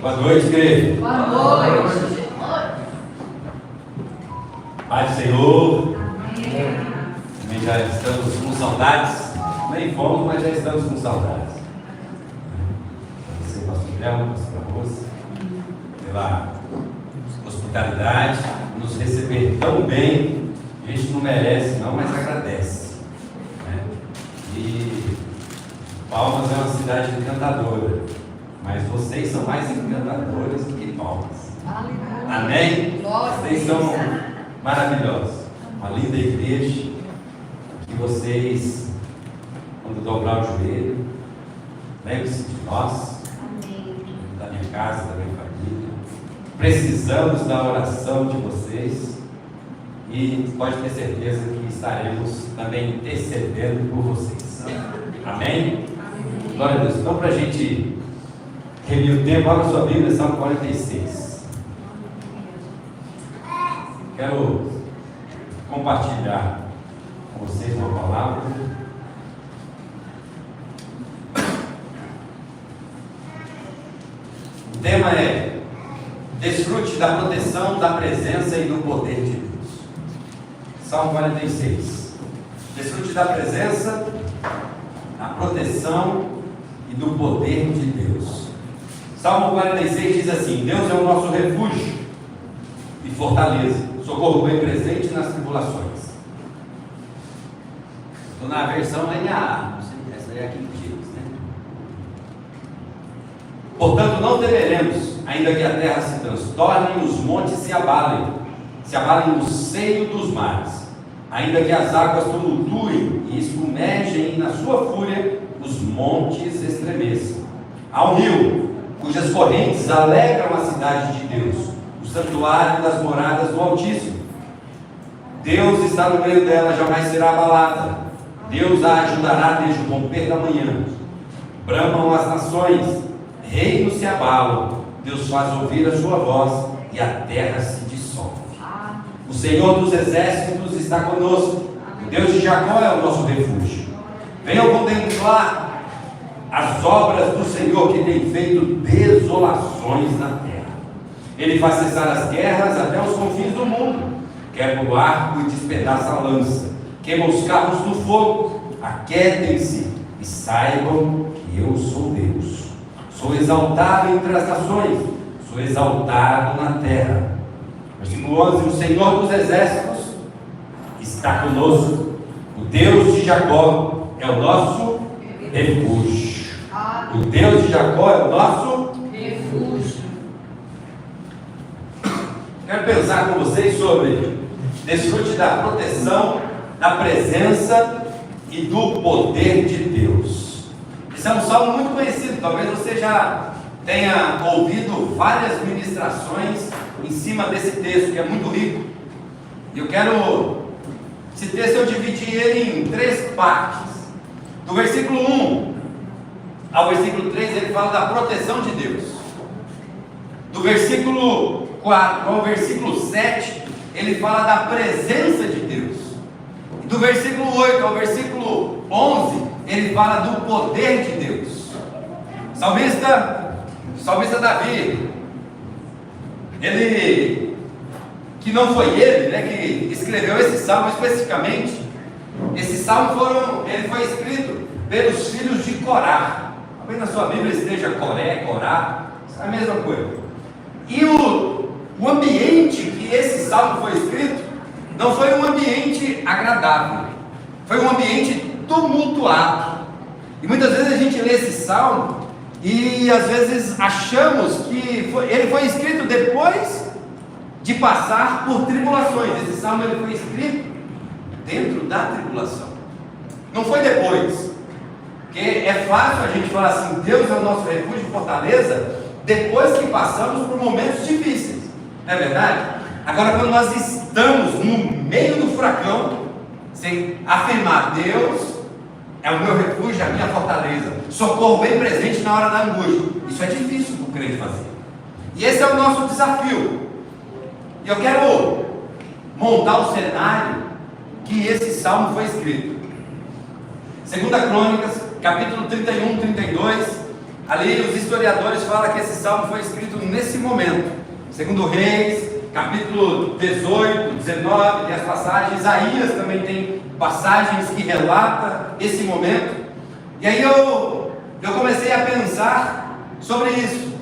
Boa noite, igreja. Boa noite. Pai do Senhor. Amém. Também já estamos com saudades. Nem fomos, mas já estamos com saudades. Agradecer ao pastor Guilherme, pastor Rosa, pela hospitalidade, nos receber tão bem. A gente não merece, não, mas agradece. Né? E Palmas é uma cidade encantadora, mas vocês são mais encantadores do que Palmas. Amém? Vocês são maravilhosos. Uma linda igreja. Que vocês, quando dobrar o joelho, lembre-se de nós, da minha casa, da minha família. Precisamos da oração de vocês e pode ter certeza que estaremos também intercedendo por vocês. Amém? Glória a Deus. Então, para a gente remir o tempo, abra sua Bíblia, Salmo 46. Quero compartilhar com vocês uma palavra. O tema é: desfrute da proteção, da presença e do poder de Deus. Salmo 46. Desfrute da presença, da proteção e do poder de Deus. Salmo 46 diz assim: Deus é o nosso refúgio e fortaleza, socorro bem presente nas tribulações. Estou na versão NAA, não sei, essa aí é aqui em Dias, né? Portanto, não temeremos, ainda que a terra se transtorne e os montes se abalem no seio dos mares, ainda que as águas tumultuem e espumejem na sua fúria, os montes estremeçam. Há um rio, cujas correntes alegram a cidade de Deus, o santuário das moradas do Altíssimo. Deus está no meio dela, jamais será abalada. Deus a ajudará desde o romper da manhã. Bramam as nações, reinos se abalam. Deus faz ouvir a sua voz e a terra se dissolve. O Senhor dos exércitos está conosco. O Deus de Jacó é o nosso refúgio. Venham contemplar as obras do Senhor, que tem feito desolações na terra. Ele faz cessar as guerras até os confins do mundo. Quebra o arco e despedaça a lança. Queima os carros no fogo. Aquietem-se e saibam que eu sou Deus. Sou exaltado entre as nações, sou exaltado na terra. Versículo 11: o Senhor dos exércitos está conosco. O Deus de Jacó é o nosso refúgio. O Deus de Jacó é o nosso refúgio. Quero pensar com vocês sobre desfrute da proteção, da presença e do poder de Deus. Esse é um salmo muito conhecido. Talvez você já tenha ouvido várias ministrações em cima desse texto, que é muito rico. E eu quero, esse texto eu dividi ele em 3 partes. Do versículo 1 ao versículo 3 ele fala da proteção de Deus. Do versículo 4 ao versículo 7 ele fala da presença de Deus. E do versículo 8 ao versículo 11 ele fala do poder de Deus. O salmista Davi, ele, que não foi ele, né, que escreveu esse salmo especificamente. Esse salmo ele foi escrito pelos filhos de Corá. Talvez na sua Bíblia esteja Coré, Corá, é a mesma coisa. E o ambiente que esse salmo foi escrito não foi um ambiente agradável, foi um ambiente tumultuado. E muitas vezes a gente lê esse salmo e às vezes achamos que ele foi escrito depois de passar por tribulações. Esse salmo ele foi escrito dentro da tribulação, não foi depois. Porque é fácil a gente falar assim: Deus é o nosso refúgio e fortaleza, depois que passamos por momentos difíceis, não é verdade? Agora, quando nós estamos no meio do furacão, sem afirmar: Deus é o meu refúgio, a minha fortaleza, socorro bem presente na hora da angústia, isso é difícil para o crente fazer. E esse é o nosso desafio. E eu quero montar o cenário que esse salmo foi escrito. 2 Crônicas, capítulo 31, 32, Ali os historiadores falam que esse salmo foi escrito nesse momento. Segundo Reis, capítulo 18, 19, tem as passagens. Isaías também tem passagens que relatam esse momento. E aí eu comecei a pensar sobre isso.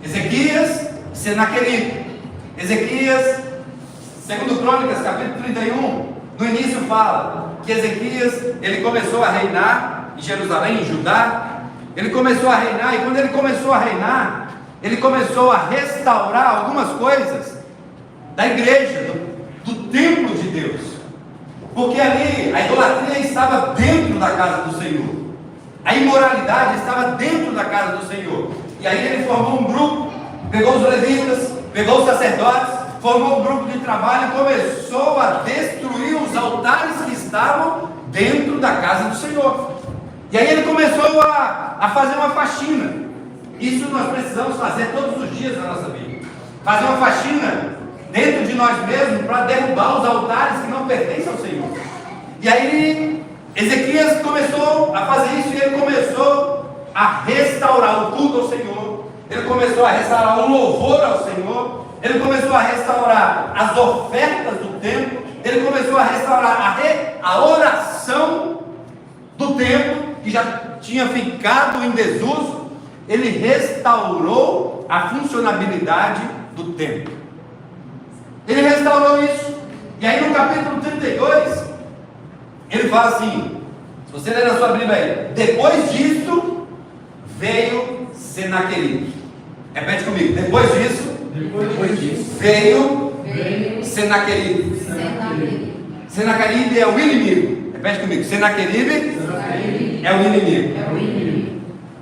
Ezequias e Senaqueribe. Ezequias, segundo Crônicas, capítulo 31, no início fala que Ezequias, ele começou a reinar em Jerusalém, em Judá. Ele começou a reinar, e quando ele começou a reinar, ele começou a restaurar algumas coisas da igreja, do templo de Deus. Porque ali a idolatria estava dentro da casa do Senhor, a imoralidade estava dentro da casa do Senhor. E aí ele formou um grupo, pegou os levitas, pegou os sacerdotes, formou um grupo de trabalho e começou a destruir os altares que estavam dentro da casa do Senhor. E aí ele começou a fazer uma faxina. Isso nós precisamos fazer todos os dias na nossa vida. Fazer uma faxina dentro de nós mesmos para derrubar os altares que não pertencem ao Senhor. E aí Ezequias começou a fazer isso, e ele começou a restaurar o culto ao Senhor. Ele começou a restaurar o louvor ao Senhor. Ele começou a restaurar as ofertas do templo. Ele começou a restaurar a oração do templo, que já tinha ficado em desuso. Ele restaurou a funcionabilidade do templo. Ele restaurou isso. E aí no capítulo 32, ele fala assim, se você ler na sua Bíblia aí: depois disso veio Senaqueribe. Repete comigo: depois disso veio Senaqueribe. Senaqueribe é o inimigo. Repete comigo: Senaqueribe é o inimigo.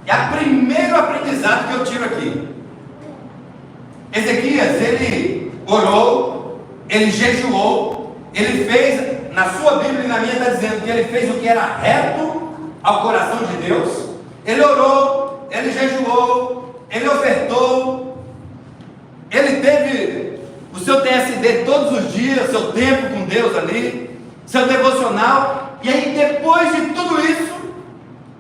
E o primeiro aprendizado que eu tiro aqui: Ezequias, ele orou, ele jejuou, ele fez, na sua Bíblia e na minha está dizendo que ele fez o que era reto ao coração de Deus. Ele orou, ele jejuou, ele ofertou, ele teve o seu TSD todos os dias, seu tempo com Deus ali, seu devocional. E aí depois de tudo isso,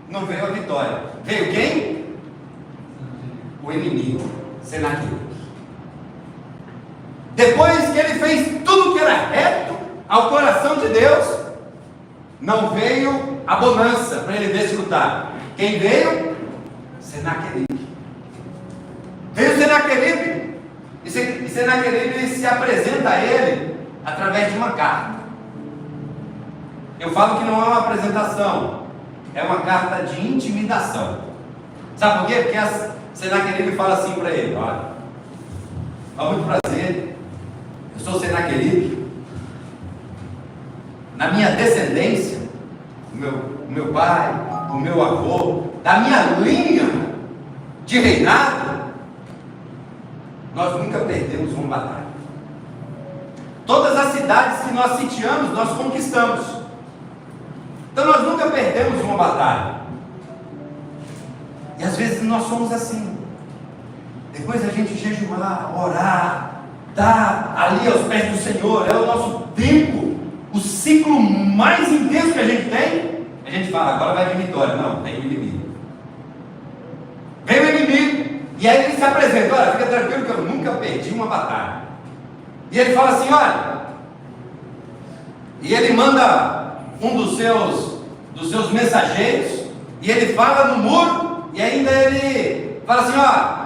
não veio a vitória. Veio quem? O inimigo, Senaqueribe. Depois que ele fez tudo que era reto ao coração de Deus, não veio a bonança para ele desfrutar. Quem veio? Senaqueribe. Veio Senaqueribe. E Senaqueribe se apresenta a ele através de uma carta. Eu falo que não é uma apresentação, é uma carta de intimidação. Sabe por quê? Porque Senaqueribe fala assim para ele: olha, muito prazer, eu sou Senaqueribe. Na minha descendência, o meu pai, o meu avô, da minha linha de reinado, nós nunca perdemos uma batalha. Todas as cidades que nós sitiamos, nós conquistamos. Então nós nunca perdemos uma batalha. E às vezes nós somos assim. Depois a gente jejuar, orar, estar ali aos pés do Senhor, é o nosso tempo, o ciclo mais intenso que a gente tem. A gente fala: agora vai vir vitória. Não, tem inimigo. Vem o inimigo. E aí ele se apresenta: olha, fica tranquilo que eu nunca perdi uma batalha. E ele fala assim: olha, e ele manda um dos seus mensageiros, e ele fala no muro, e ainda ele fala assim: ó,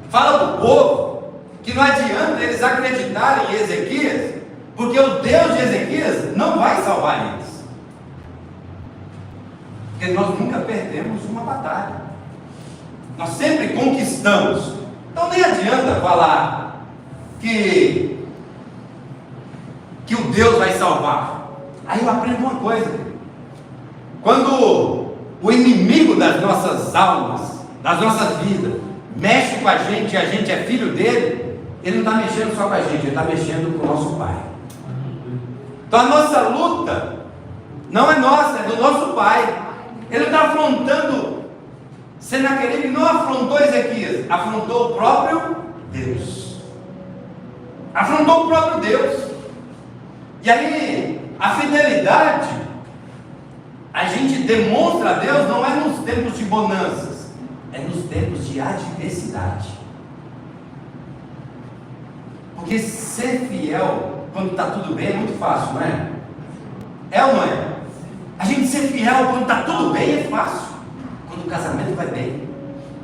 fala para o povo que não adianta eles acreditarem em Ezequias, porque o Deus de Ezequias não vai salvar eles, porque nós nunca perdemos uma batalha, nós sempre conquistamos. Então nem adianta falar que o Deus vai salvar. Aí eu aprendo uma coisa: quando o inimigo das nossas almas, das nossas vidas, mexe com a gente e a gente é filho dele, ele não está mexendo só com a gente, ele está mexendo com o nosso pai. Então a nossa luta não é nossa, é do nosso pai. Ele está afrontando. Senaqueribe não afrontou Ezequias, afrontou o próprio Deus. Afrontou o próprio Deus. E aí, a fidelidade, a gente demonstra a Deus não é nos tempos de bonanças, é nos tempos de adversidade. Porque ser fiel quando está tudo bem é muito fácil, não é? É ou não é? A gente ser fiel quando está tudo bem é fácil. Quando o casamento vai bem,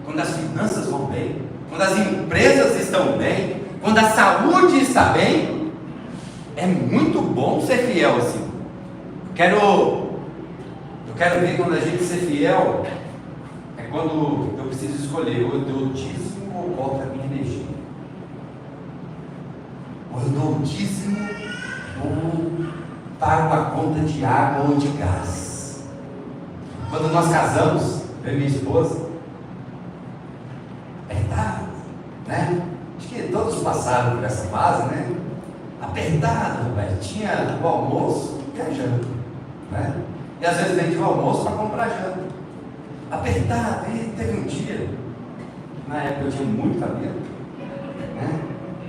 quando as finanças vão bem, quando as empresas estão bem, quando a saúde está bem, é muito bom ser fiel assim. Eu quero ver quando a gente ser fiel, é quando eu preciso escolher, ou eu dou o dízimo ou volto a minha energia. Ou eu dou o dízimo ou pago a conta de água ou de gás. Quando nós casamos, eu e minha esposa, apertado, né? Acho que todos passaram por essa fase, né? Apertado, velho. Tinha o almoço e a janta, né? E às vezes vendia o almoço para comprar janta. Apertado. E teve um dia, na época eu tinha muito cabelo, né?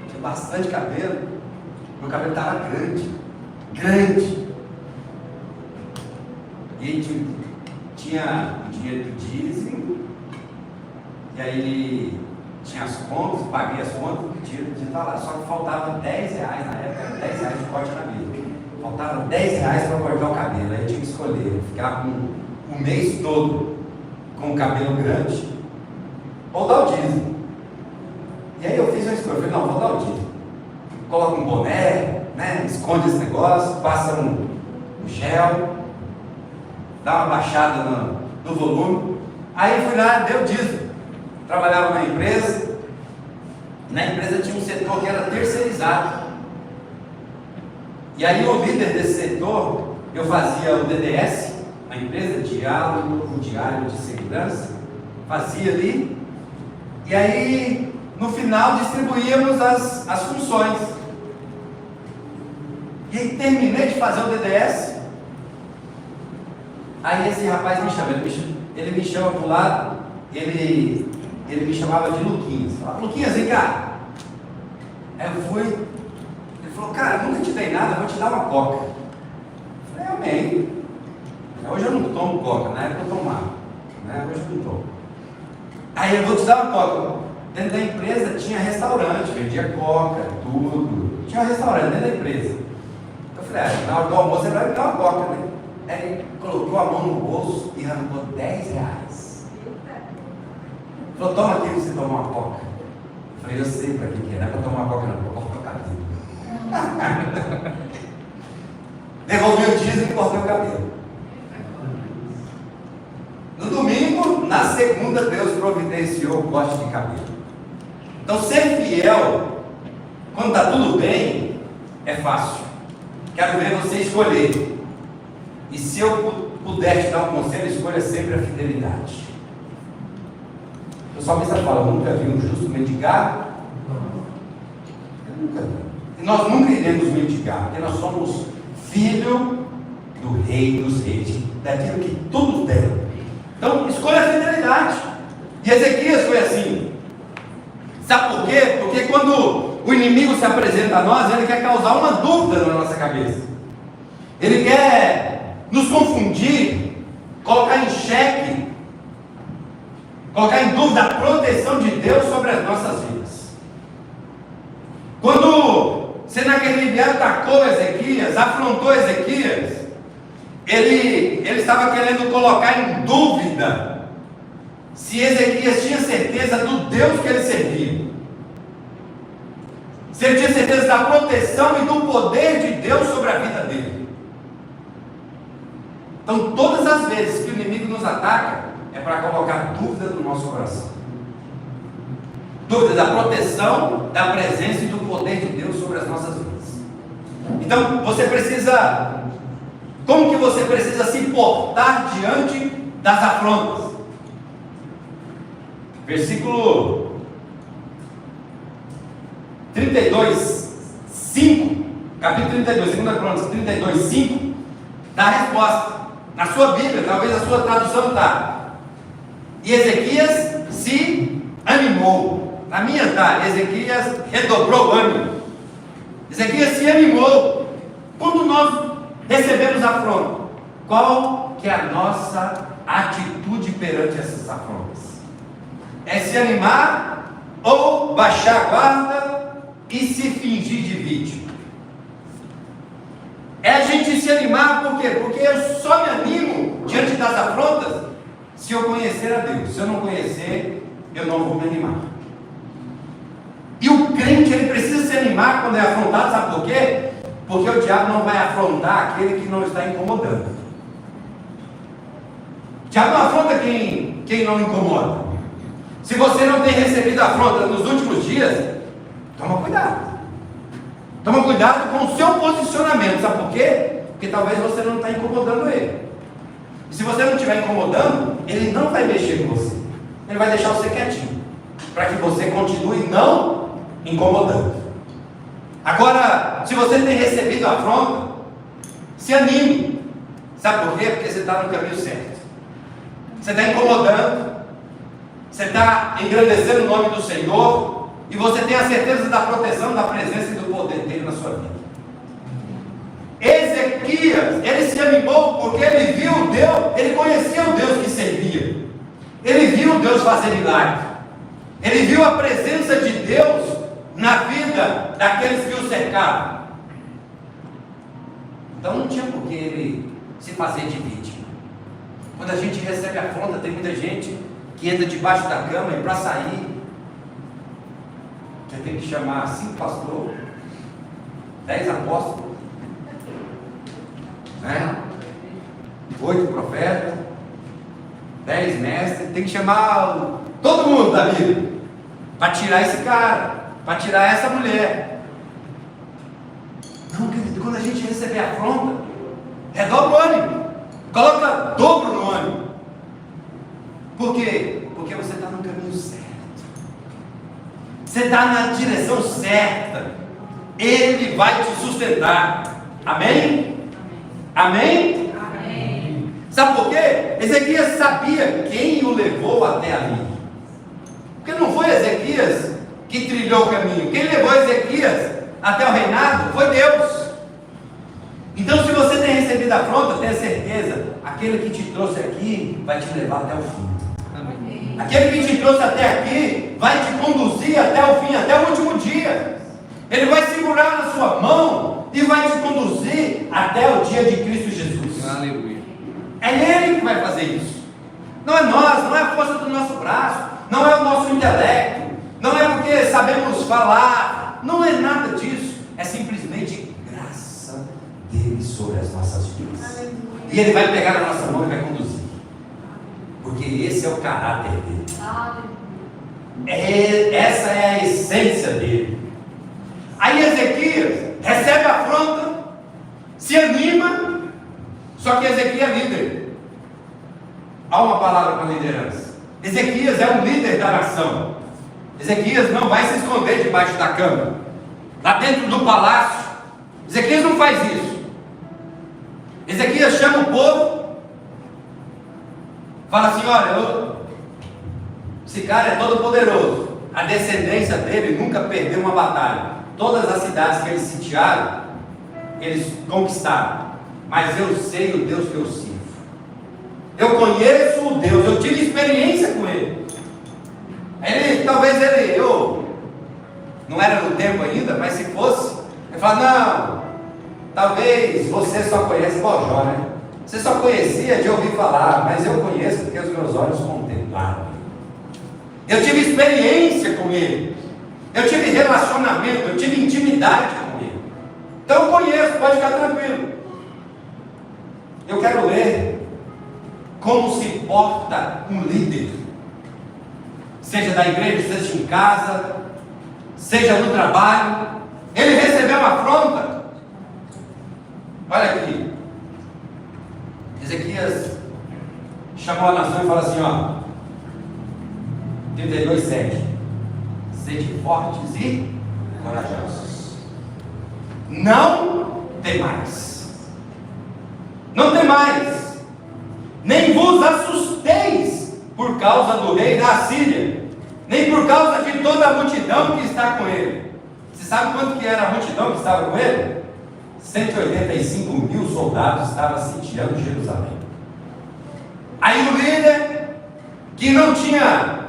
Tinha bastante cabelo. Meu cabelo estava grande. E aí tinha o dinheiro do dízimo. E aí ele tinha as contas, paguei as contas, o dinheiro estava lá. Só que faltava 10 reais na época, era 10 reais de corte de cabelo. Faltava 10 reais para cortar o cabelo. Aí eu tinha que escolher. Eu ficava o mês todo com o cabelo grande ou dar o dízimo. E aí eu fiz uma escolha. Eu falei, não, vou dar o dízimo. Coloca um boné, né? Esconde esse negócio, passa um gel, dá uma baixada no volume. Aí fui lá, deu dízimo. Trabalhava na empresa tinha um setor que era terceirizado. E aí o líder desse setor, eu fazia o DDS, a empresa Diálogo Diário de Segurança, fazia ali, e aí no final distribuíamos as funções. E aí terminei de fazer o DDS, aí esse rapaz me chama, ele me chama para o lado, ele me chamava de Luquinhas. Falava, Luquinhas, vem cá. Aí eu fui, ele falou, cara, nunca te dei nada, vou te dar uma coca. Eu falei, amém. Hoje eu não tomo coca, na época eu tomava, né? Hoje eu não tomo. Aí eu vou te dar uma coca. Dentro da empresa tinha restaurante, vendia coca, tudo. Tinha um restaurante dentro da empresa. Eu falei, na hora do almoço você vai me dar uma coca, né? Aí ele colocou a mão no bolso e arrancou 10 reais. Falou, toma aqui para você tomar uma coca. Eu falei, eu sei para que é, não é para tomar uma coca não, para cortar o cabelo. Devolvi o dízimo e cortei o cabelo. No domingo, na segunda, Deus providenciou o corte de cabelo. Então ser fiel, quando está tudo bem, é fácil. Quero ver você escolher. E se eu puder te dar um conselho, escolha sempre a fidelidade. O salmista fala, eu nunca vi um justo mendigar. Eu nunca vi. E nós nunca iremos mendigar, porque nós somos filho do Rei dos Reis, daquilo que tudo tem. Então, escolha a fidelidade. E Ezequias foi assim. Sabe por quê? Porque quando o inimigo se apresenta a nós, ele quer causar uma dúvida na nossa cabeça. Ele quer nos confundir, colocar em xeque, colocar em dúvida a proteção de Deus sobre as nossas vidas. Quando Senaqueribe atacou Ezequias, afrontou Ezequias, ele estava querendo colocar em dúvida se Ezequias tinha certeza do Deus que ele servia, se ele tinha certeza da proteção e do poder de Deus sobre a vida dele. Então, todas as vezes que o inimigo nos ataca, é para colocar dúvida no nosso coração, dúvida da proteção, da presença e do poder de Deus sobre as nossas vidas. Então, você precisa... Como que você precisa se portar diante das afrontas? Versículo 32, 5, capítulo 32, 2 Crônicas 32, 5, dá a resposta. Na sua Bíblia, talvez a sua tradução está. E Ezequias se animou. Na minha está, Ezequias redobrou o ânimo. Ezequias se animou. Quando nós recebemos afronta, qual que é a nossa atitude perante essas afrontas? é se animar ou baixar a guarda e se fingir de vítima. É a gente se animar, por quê? Porque eu só me animo diante das afrontas se eu conhecer a Deus. Se eu não conhecer, eu não vou me animar. E o crente, ele precisa se animar quando é afrontado, sabe por quê? Porque o diabo não vai afrontar aquele que não está incomodando. O diabo não afronta quem não incomoda. Se você não tem recebido afronta nos últimos dias, toma cuidado. Toma cuidado com o seu posicionamento, sabe por quê? Porque talvez você não está incomodando ele. E se você não estiver incomodando, ele não vai mexer com você. Ele vai deixar você quietinho, para que você continue não incomodando. Agora, se você tem recebido a afronta, se anime. Sabe por quê? Porque você está no caminho certo. Você está incomodando, você está engrandecendo o nome do Senhor, e você tem a certeza da proteção, da presença e do poder dele na sua vida. Ezequias, ele se animou porque ele viu Deus, ele conhecia o Deus que servia. Ele viu Deus fazer milagre. Ele viu a presença de Deus na vida daqueles que o cercavam. Então não tinha por que ele se fazer de vítima. Quando a gente recebe afronta, tem muita gente que entra debaixo da cama e para sair você tem que chamar 5 pastores, 10 apóstolos, né? 8 profetas, 10 mestres. Tem que chamar todo mundo da Bíblia para tirar esse cara, para tirar essa mulher. Não, querido, quando a gente receber a afronta, redobra o ânimo, coloca dobro no ânimo. Por quê? Porque você está no caminho certo. Você está na direção certa. Ele vai te sustentar. Amém? Amém? Amém. Sabe por quê? Ezequias sabia quem o levou até ali. Porque não foi Ezequias que trilhou o caminho. Quem levou Ezequias até o reinado foi Deus. Então, se você tem recebido a afronta, tenha certeza, aquele que te trouxe aqui vai te levar até o fim. Aquele que te trouxe até aqui vai te conduzir até o fim, até o último dia. Ele vai segurar na sua mão e vai te conduzir até o dia de Cristo Jesus. Aleluia. É Ele que vai fazer isso. Não é nós, não é a força do nosso braço, não é o nosso intelecto, não é porque sabemos falar, não é nada disso. É simplesmente graça dele sobre as nossas vidas. E Ele vai pegar na nossa mão e vai conduzir. Porque esse é o caráter dele. Essa é a essência dele. Aí Ezequias recebe a afronta, se anima, só que Ezequias é líder. Há uma palavra para liderança. Ezequias é um líder da nação. Ezequias não vai se esconder debaixo da cama, lá dentro do palácio. Ezequias não faz isso. Ezequias chama o povo, fala assim: olha, esse cara é todo poderoso, a descendência dele nunca perdeu uma batalha. Todas as cidades que eles sitiaram, eles conquistaram. Mas eu sei o Deus que eu sirvo. Eu conheço o Deus, eu tive experiência com Ele. Eu não era no tempo ainda, mas se fosse, ele fala: não, talvez você só conhece Bojó, né? Você só conhecia de ouvir falar, mas eu conheço porque os meus olhos contemplaram. Eu tive experiência com Ele. Eu tive relacionamento, eu tive intimidade com Ele. Então eu conheço, pode ficar tranquilo. Eu quero ler como se porta um líder, seja da igreja, seja em casa, seja no trabalho. Ele recebeu uma afronta. Olha aqui, Ezequias chamou a nação e falou assim, ó, 32:7: sede fortes e corajosos, não temais, não temais, nem vos assusteis por causa do rei da Assíria, nem por causa de toda a multidão que está com ele. Você sabe quanto que era a multidão que estava com ele? 185.000 soldados estavam sitiando Jerusalém. Aí o líder, que não tinha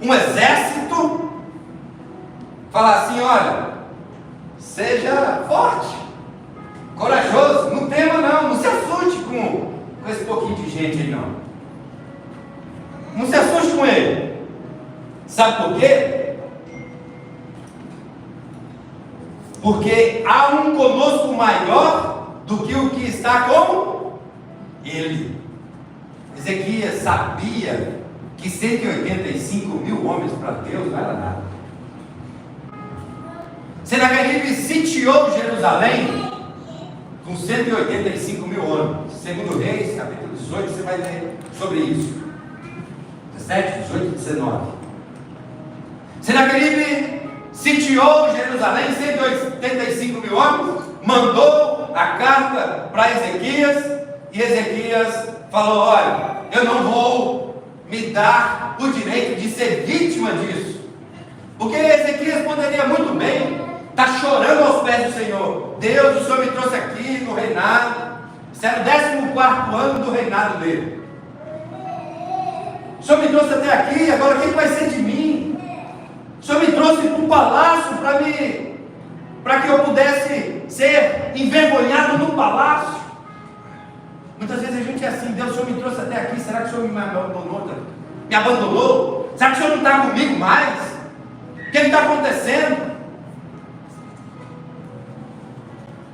um exército, falar assim: olha, seja forte, corajoso, não tema não se assuste com esse pouquinho de gente aí não se assuste com ele. Sabe por quê? Porque há um conosco maior do que o que está com ele. Ezequias sabia que 185 mil homens para Deus não era nada. Senaqueribe sitiou Jerusalém com 185 mil homens. Segundo Reis, capítulo 18, você vai ler sobre isso. 17, 18 e 19. Senaqueribe sitiou Jerusalém, 185 mil homens, mandou a carta para Ezequias, e Ezequias falou: olha, eu não vou me dar o direito de ser vítima disso, porque Ezequias poderia muito bem estar chorando aos pés do Senhor. Deus, o Senhor me trouxe aqui no reinado, esse era o 14º ano do reinado dele. O Senhor me trouxe até aqui, agora o que vai ser de mim? O Senhor me trouxe para um palácio para que eu pudesse ser envergonhado no palácio. Muitas vezes a gente é assim: Deus, o Senhor me trouxe até aqui, será que o Senhor me abandonou? Me abandonou? Será que o Senhor não está comigo mais? O que está acontecendo?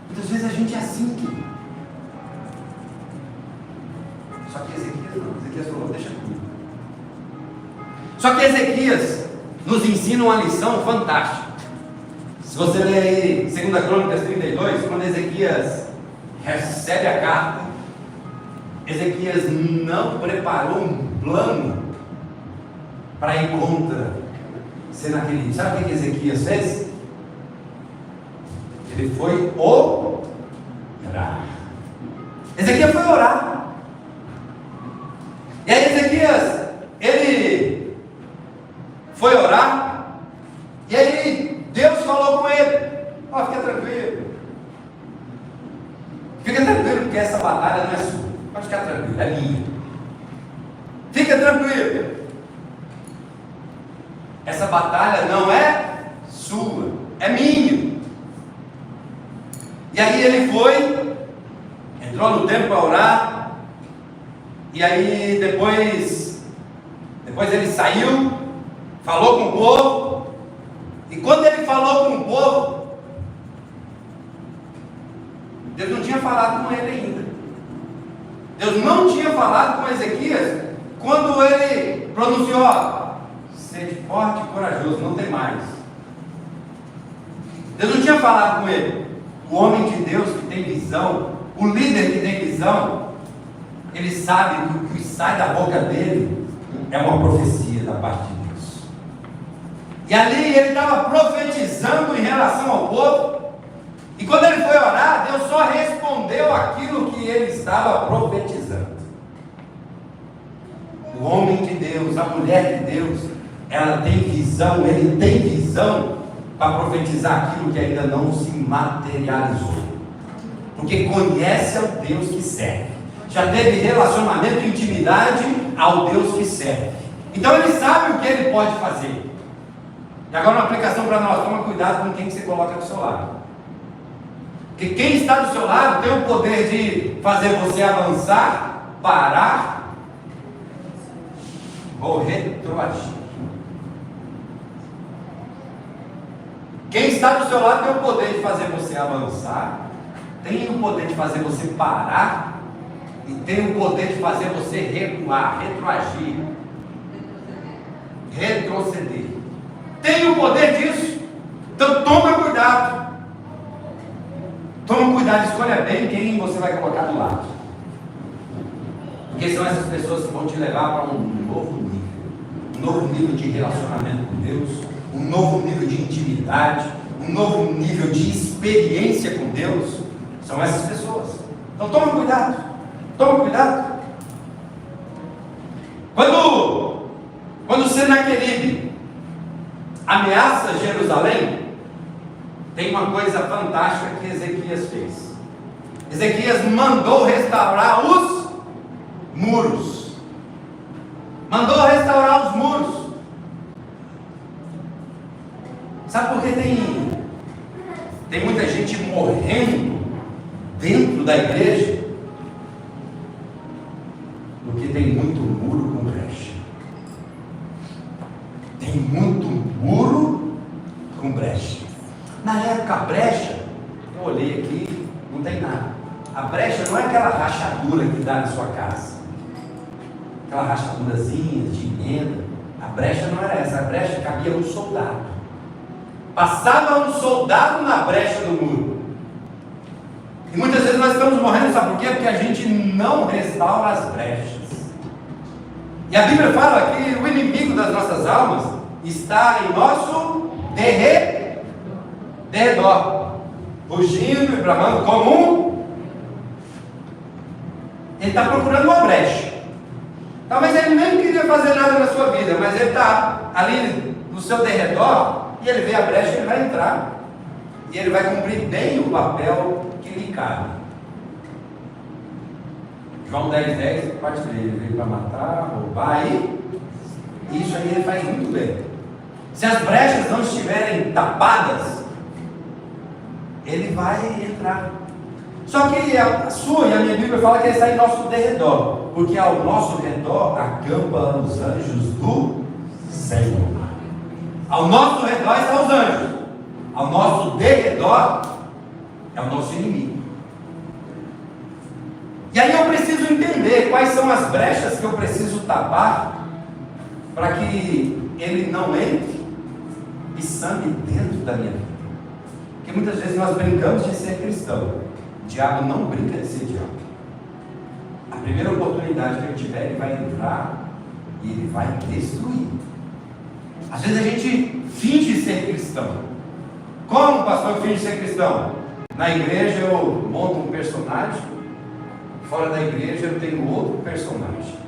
Muitas vezes a gente é assim, querido. Só que Ezequias não. Ezequias falou: deixa comigo. Só que Ezequias nos ensina uma lição fantástica. Se você ler aí 2 Crônicas 32, quando Ezequias recebe a carta, Ezequias não preparou um plano para ir contra Senaqueribe. Sabe o que Ezequias fez? Ele foi orar. Ezequias foi orar. E aí Ezequias, ele foi orar, e aí Deus falou com ele: ó, fica tranquilo, porque essa batalha não é sua, pode ficar tranquilo, é minha. Fica tranquilo, essa batalha não é sua, é minha. E aí ele foi, entrou no templo para orar, e aí depois ele saiu, falou com o povo, e quando ele falou com o povo, Deus não tinha falado com ele ainda. Deus não tinha falado com Ezequias quando ele pronunciou: sede forte e corajoso, não tem mais. Deus não tinha falado com ele. O homem de Deus que tem visão, o líder que tem visão, ele sabe que o que sai da boca dele é uma profecia da parte de Deus. E ali ele estava profetizando em relação ao povo, e quando ele foi orar, Deus só respondeu aquilo que ele estava profetizando. O homem de Deus, a mulher de Deus, ela tem visão, ele tem visão para profetizar aquilo que ainda não se materializou, porque conhece ao Deus que serve, já teve relacionamento e intimidade ao Deus que serve, então ele sabe o que ele pode fazer. E agora uma aplicação para nós: toma cuidado com quem você coloca do seu lado, porque quem está do seu lado tem o poder de fazer você avançar, parar ou retroagir. Quem está do seu lado tem o poder de fazer você avançar, tem o poder de fazer você parar, e tem o poder de fazer você recuar, retroagir, retroceder. Tem o poder disso. Então toma cuidado. Toma cuidado, escolha bem quem você vai colocar do lado, porque são essas pessoas que vão te levar para um novo nível de relacionamento com Deus, um novo nível de intimidade, um novo nível de experiência com Deus. São essas pessoas. Então toma cuidado, toma cuidado. Quando Senaqueribe ameaça Jerusalém, tem uma coisa fantástica que Ezequias fez. Ezequias mandou restaurar os muros. Mandou restaurar os muros. Sabe por que tem muita gente morrendo dentro da igreja? Porque tem muito muro com brecha. Tem muito muro com brecha. Na época, a brecha, eu olhei aqui, não tem nada. A brecha não é aquela rachadura que dá na sua casa, aquela rachadurazinha de emenda. A brecha não era essa, a brecha cabia um soldado. Passava um soldado na brecha do muro. E muitas vezes nós estamos morrendo, sabe por quê? Porque a gente não restaura as brechas. E a Bíblia fala que o inimigo das nossas almas está em nosso derredor, fugindo e bramando como ele está procurando uma brecha. Talvez ele nem queria fazer nada na sua vida, mas ele está ali no seu derredor e ele vê a brecha e ele vai entrar. E ele vai cumprir bem o papel que lhe cabe. João 10:10, parte dele, ele veio para matar, roubar e isso aí ele faz muito bem. Se as brechas não estiverem tapadas, ele vai entrar. Só que a sua e a minha Bíblia fala que ele está em nosso derredor, porque ao nosso redor acampa os anjos do Senhor. Ao nosso redor estão os anjos, ao nosso derredor é o nosso inimigo. E aí eu preciso entender quais são as brechas que eu preciso tapar para que ele não entre e sangue dentro da minha vida. Porque muitas vezes nós brincamos de ser cristão. O diabo não brinca de ser diabo. A primeira oportunidade que ele tiver, ele vai entrar e ele vai destruir. Às vezes a gente finge ser cristão. Como o pastor finge ser cristão? Na igreja eu monto um personagem, fora da igreja eu tenho outro personagem.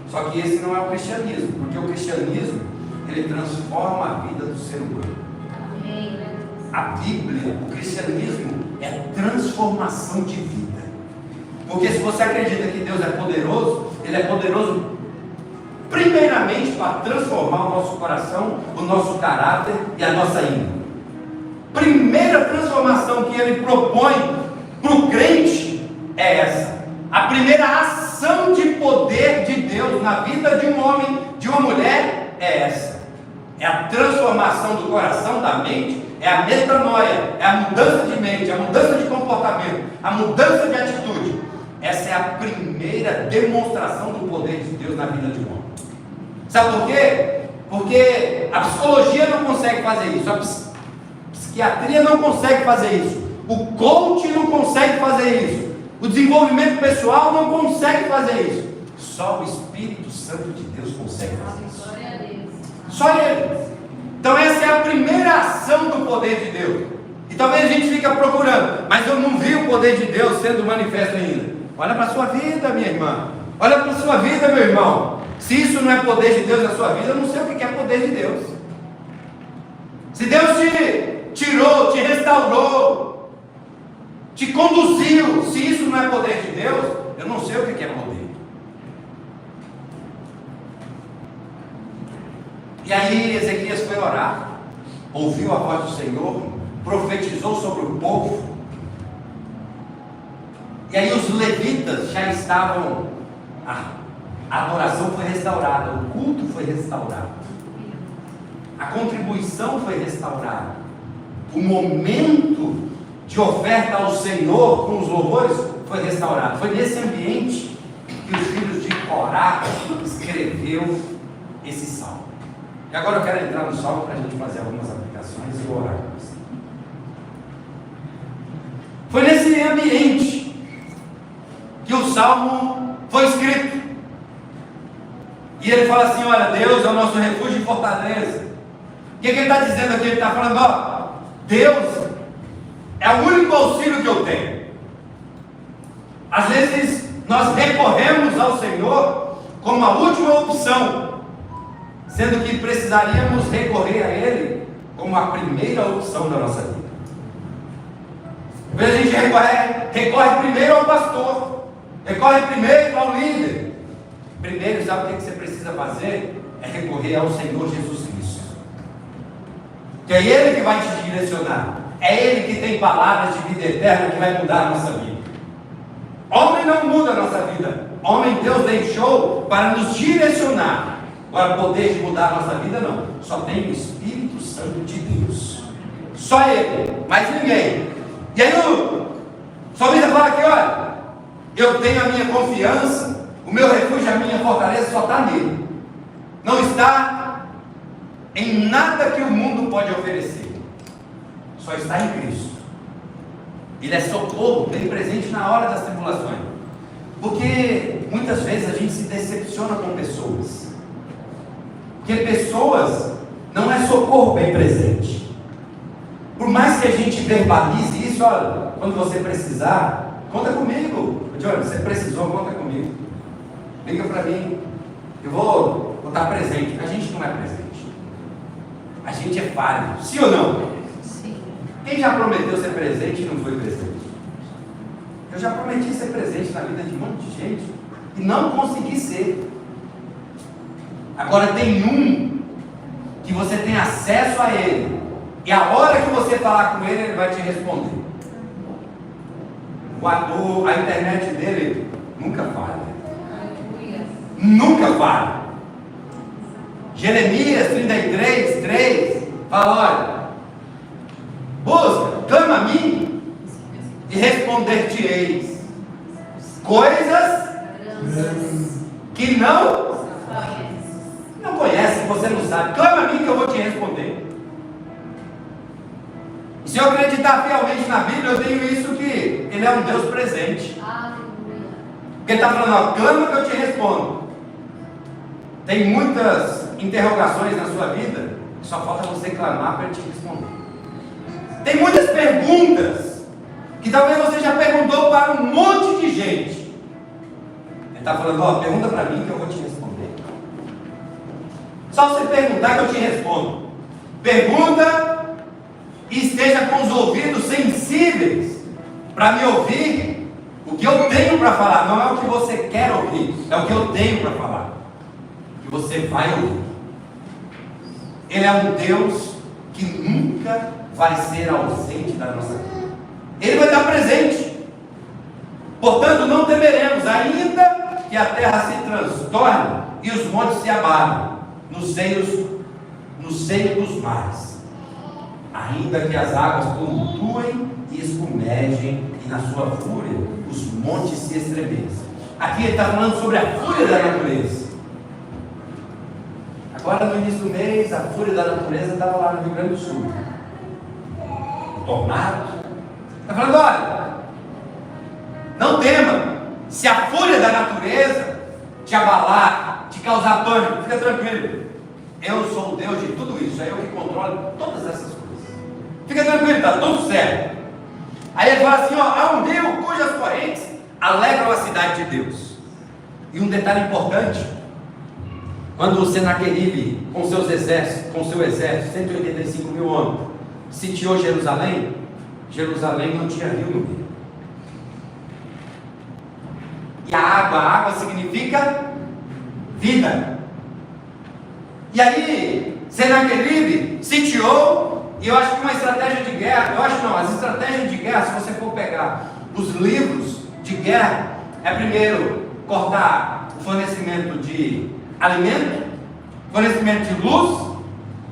Só que esse não é o cristianismo, porque o cristianismo ele transforma a vida do ser humano. A Bíblia, o cristianismo é transformação de vida. Porque se você acredita que Deus é poderoso, ele é poderoso primeiramente para transformar o nosso coração, o nosso caráter e a nossa índole. Primeira transformação que ele propõe para o crente é essa. A primeira ação de poder de Deus na vida de um homem, de uma mulher, é essa. É a transformação do coração, da mente, é a metanoia, é a mudança de mente, a mudança de comportamento, a mudança de atitude. Essa é a primeira demonstração do poder de Deus na vida de um homem. Sabe por quê? Porque a psicologia não consegue fazer isso, a psiquiatria não consegue fazer isso, o coach não consegue fazer isso, o desenvolvimento pessoal não consegue fazer isso. Só o Espírito Santo de Deus consegue fazer isso. Só Ele. Então essa é a primeira ação do poder de Deus. E talvez a gente fique procurando, mas eu não vi o poder de Deus sendo manifesto ainda. Olha para a sua vida, minha irmã. Olha para a sua vida, meu irmão. Se isso não é poder de Deus na sua vida, eu não sei o que é poder de Deus. Se Deus te tirou, te restaurou, te conduziu, se isso não é poder de Deus, eu não sei o que é poder. E aí Ezequias foi orar, ouviu a voz do Senhor, profetizou sobre o povo. E aí os levitas já estavam, a adoração foi restaurada, o culto foi restaurado, a contribuição foi restaurada, o momento de oferta ao Senhor com os louvores foi restaurado. Foi nesse ambiente que os filhos de Corá escreveu esse salmo. E agora eu quero entrar no salmo para a gente fazer algumas aplicações e orar com você. Foi nesse ambiente que o salmo foi escrito. E ele fala assim: olha, Deus é o nosso refúgio e fortaleza. O que ele está dizendo aqui? Ele está falando: ó, Deus é o único auxílio que eu tenho. Às vezes nós recorremos ao Senhor como a última opção, sendo que precisaríamos recorrer a Ele como a primeira opção da nossa vida. Às vezes a gente recorre primeiro ao pastor, recorre primeiro ao líder. Primeiro, sabe o que você precisa fazer? É recorrer ao Senhor Jesus Cristo. que é Ele que vai te direcionar, é Ele que tem palavras de vida eterna que vai mudar a nossa vida. Homem não muda a nossa vida, homem Deus deixou para nos direcionar. Agora, poder de mudar a nossa vida, não. Só tem o Espírito Santo de Deus. Só Ele, mais ninguém. E aí o salmista fala aqui, olha, eu tenho a minha confiança, o meu refúgio, a minha fortaleza só está nele. Não está em nada que o mundo pode oferecer. Só está em Cristo. Ele é socorro, bem presente na hora das tribulações. Porque muitas vezes a gente se decepciona com pessoas. Porque pessoas não é socorro bem presente. Por mais que a gente verbalize isso, olha, quando você precisar, conta comigo. Olha, você precisou, conta comigo. Liga para mim. Eu vou estar presente. A gente não é presente. A gente é falho. Sim ou não? Sim. Quem já prometeu ser presente e não foi presente? Eu já prometi ser presente na vida de um monte de gente e não consegui ser. Agora tem um que você tem acesso a ele, e a hora que você falar com ele, ele vai te responder. A internet dele nunca falha. Nunca falha. Jeremias 33, 3 fala, olha, busca, clama a mim e responder-te-eis coisas que não conhece, você não sabe. Clama a mim que eu vou te responder. E se eu acreditar fielmente na Bíblia, eu tenho isso, que Ele é um Deus presente. Porque Ele está falando, ó, clama que eu te respondo. Tem muitas interrogações na sua vida, só falta você clamar para Ele te responder. Tem muitas perguntas que talvez você já perguntou para um monte de gente. Ele está falando, ó, pergunta para mim que eu vou te responder. Só você perguntar que eu te respondo. Pergunta e esteja com os ouvidos sensíveis para me ouvir o que eu tenho para falar. Não é o que você quer ouvir, é o que eu tenho para falar, o que você vai ouvir. Ele é um Deus que nunca vai ser ausente da nossa vida. Ele vai estar presente. Portanto, não temeremos, ainda que a terra se transtorne e os montes se abalem no seio dos mares, ainda que as águas tumultuem e espumejem, e na sua fúria os montes se estremeçam. Aqui ele está falando sobre a fúria da natureza. Agora, no início do mês, a fúria da natureza estava lá no Rio Grande do Sul. O tornado. Está falando, olha, não tema. Se a fúria da natureza te abalar, te causar pânico, fica tranquilo. Eu sou o Deus de tudo isso, é eu que controlo todas essas coisas. Fica tranquilo, está tudo certo. Aí ele fala assim, ó, há um rio cujas correntes alegram a cidade de Deus. E um detalhe importante, quando o Senaqueribe, com seu exército, 185 mil homens, sitiou Jerusalém, Jerusalém não tinha rio no meio. E a água significa vida. E aí, Senaqueribe sitiou, e eu acho que uma estratégia de guerra, as estratégias de guerra, se você for pegar os livros de guerra, é primeiro cortar o fornecimento de alimento, fornecimento de luz,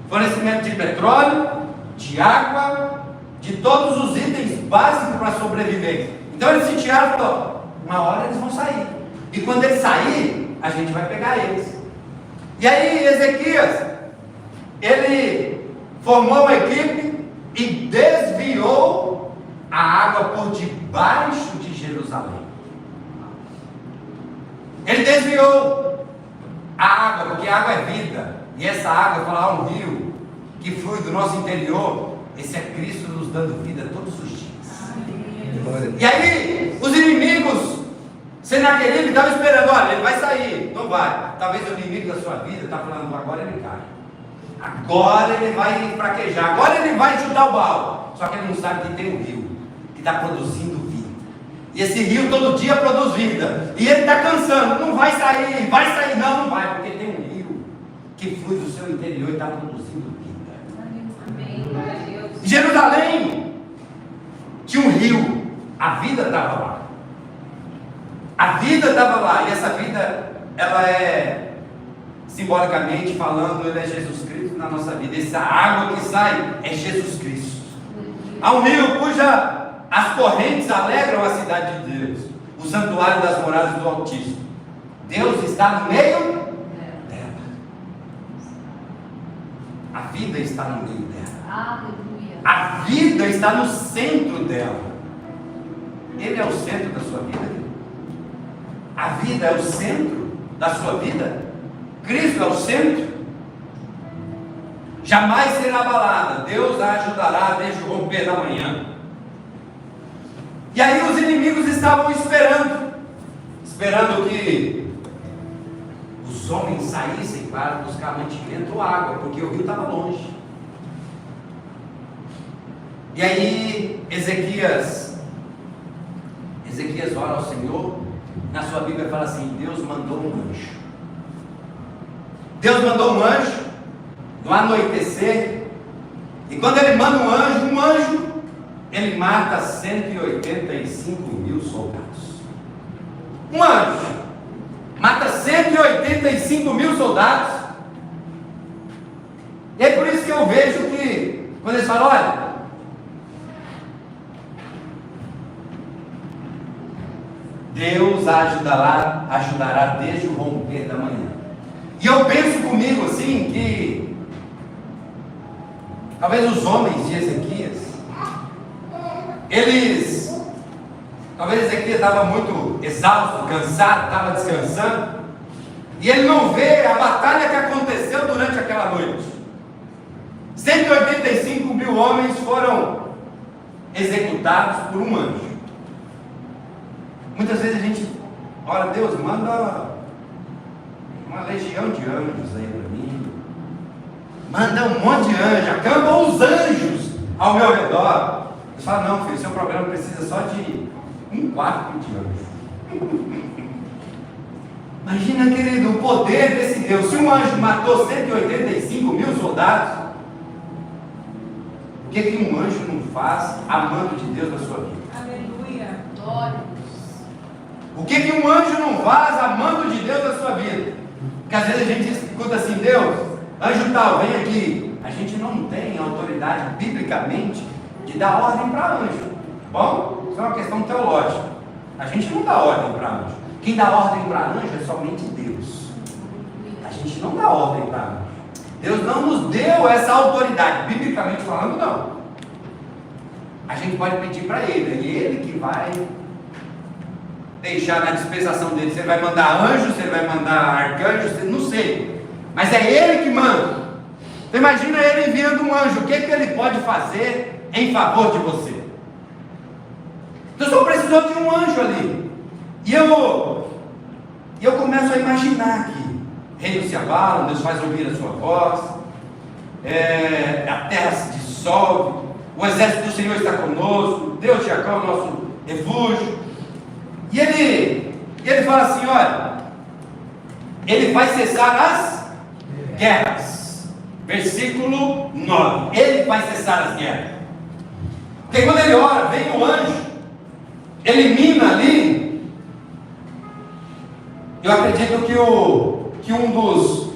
fornecimento de petróleo, de água, de todos os itens básicos para sobreviver. Então eles sitiaram e falaram, uma hora eles vão sair. E quando eles saírem, a gente vai pegar eles. E aí Ezequias, ele formou uma equipe e desviou a água por debaixo de Jerusalém. Ele desviou a água, porque a água é vida. E essa água, falar um rio que flui do nosso interior, esse é Cristo nos dando vida todos os dias. E aí, os inimigos, Senaqueribe estava esperando, olha, ele vai sair, não vai. Talvez o inimigo da sua vida está falando, agora ele cai. Agora ele vai fraquejar, agora ele vai chutar o balde. Só que ele não sabe que tem um rio que está produzindo vida. E esse rio todo dia produz vida. E ele está cansando, não vai sair, não vai, porque tem um rio que flui do seu interior e está produzindo vida. Além, tinha um rio, a vida estava lá. A vida estava lá, e essa vida, ela é, simbolicamente falando, ele é Jesus Cristo na nossa vida. Essa água que sai é Jesus Cristo. Há um rio cuja as correntes alegram a cidade de Deus, o santuário das moradas do Altíssimo. Deus está no meio dela. A vida está no meio dela. Aleluia. A vida está no centro dela. Ele é o centro da sua vida. A vida é o centro da sua vida. Cristo é o centro. Jamais será abalada. Deus a ajudará desde o romper da manhã. E aí os inimigos estavam esperando que os homens saíssem para buscar mantimento ou água, porque o rio estava longe. E aí Ezequias ora ao Senhor. Na sua Bíblia fala assim: Deus mandou um anjo. Deus mandou um anjo no anoitecer. E quando ele manda um anjo, ele mata 185.000 soldados. Um anjo mata 185.000 soldados. E é por isso que eu vejo que, quando eles falam, olha, Deus ajudará desde o romper da manhã. E eu penso comigo assim que talvez os homens de Ezequias, talvez Ezequias estava muito exausto, cansado, estava descansando, e ele não vê a batalha que aconteceu durante aquela noite. 185.000 homens foram executados por um anjo. Muitas vezes a gente ora, Deus, manda uma legião de anjos aí para mim. Manda um monte de anjos, acampa os anjos ao meu redor. Deus fala, não, filho, seu problema precisa só de um quarto de anjo. Imagina, querido, o poder desse Deus. Se um anjo matou 185.000 soldados, o que um anjo não faz amando de Deus na sua vida? Aleluia. Glória. O que um anjo não faz amando de Deus na sua vida? Porque às vezes a gente escuta assim, Deus, anjo tal, vem aqui. A gente não tem autoridade biblicamente de dar ordem para anjo. Bom, isso é uma questão teológica. A gente não dá ordem para anjo. Quem dá ordem para anjo é somente Deus. A gente não dá ordem para anjo. Deus não nos deu essa autoridade, biblicamente falando, não. A gente pode pedir para Ele, é Ele que vai deixar na dispensação dele, se ele vai mandar anjos, se ele vai mandar arcanjos, não sei, mas é ele que manda. Então imagina ele enviando um anjo, o que ele pode fazer em favor de você? Deus só precisou de um anjo ali, e eu começo a imaginar que reinos se abalam, Deus faz ouvir a sua voz, a terra se dissolve, o exército do Senhor está conosco, Deus de Jacó é o nosso refúgio. E ele fala assim, olha, ele vai cessar as guerras. Versículo 9. Ele vai cessar as guerras. Porque quando ele ora, vem o anjo, elimina ali. Eu acredito que um dos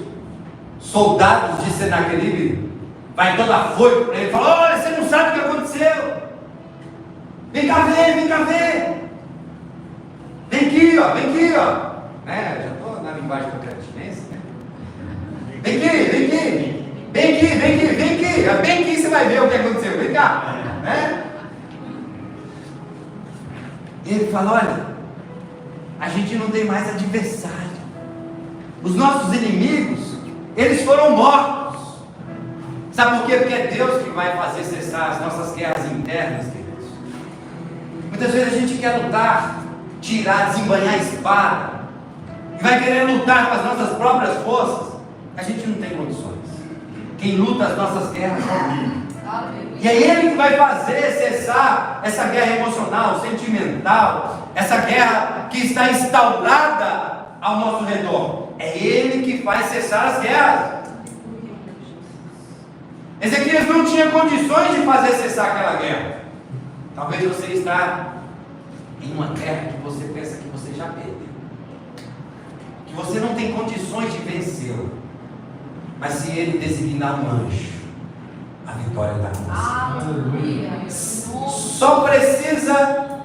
soldados de Senaqueribe vai toda afoito para ele e fala, olha, você não sabe o que aconteceu. Vem cá ver. Vem aqui, ó. Já estou na linguagem tocantins, né? Vem aqui. Vem aqui, você vai ver o que aconteceu. Vem cá, né? E ele fala, olha, a gente não tem mais adversário. Os nossos inimigos, eles foram mortos. Sabe por quê? Porque é Deus que vai fazer cessar as nossas guerras internas, queridos. Muitas vezes a gente quer lutar, tirar, desembanhar a espada, e vai querer lutar com as nossas próprias forças. A gente não tem condições. Quem luta as nossas guerras é Ele. E é Ele que vai fazer cessar essa guerra emocional, sentimental, essa guerra que está instaurada ao nosso redor. É Ele que faz cessar as guerras. Ezequias não tinha condições de fazer cessar aquela guerra. Talvez você está em uma guerra que você pensa que você já perdeu, que você não tem condições de vencê-la. Mas se ele designar um anjo, a vitória está com você. Aleluia. Só precisa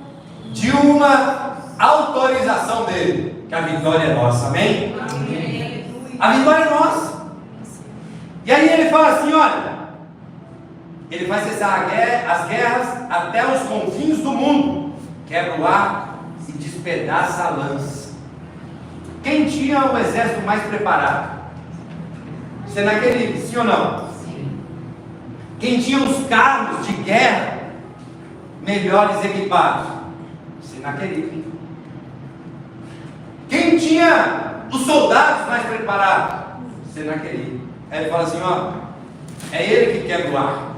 de uma autorização dele, que a vitória é nossa, amém? A vitória é nossa. E aí ele fala assim, olha, ele vai cessar as guerras até os confins do mundo, quebra o arco e despedaça a lança. Quem tinha o exército mais preparado? Senaqueribe, sim ou não? Sim. Quem tinha os carros de guerra melhores equipados? Senaqueribe. Quem tinha os soldados mais preparados? Senaqueribe. Aí ele fala assim, ó, é ele que quebra o arco,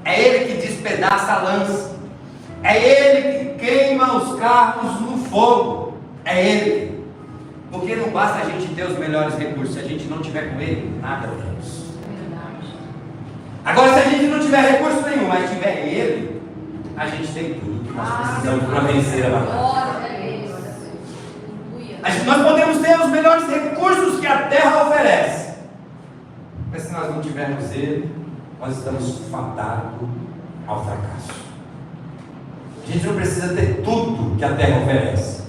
é ele que despedaça a lança, é ele que queima os carros no fogo, é ele. Porque não basta a gente ter os melhores recursos, se a gente não tiver com ele, nada temos. Agora, se a gente não tiver recurso nenhum, mas tiver ele, a gente tem tudo que nós precisamos para vencer a batalha. Nós podemos ter os melhores recursos que a terra oferece, mas se nós não tivermos ele, nós estamos fadados ao fracasso. A gente não precisa ter tudo que a terra oferece.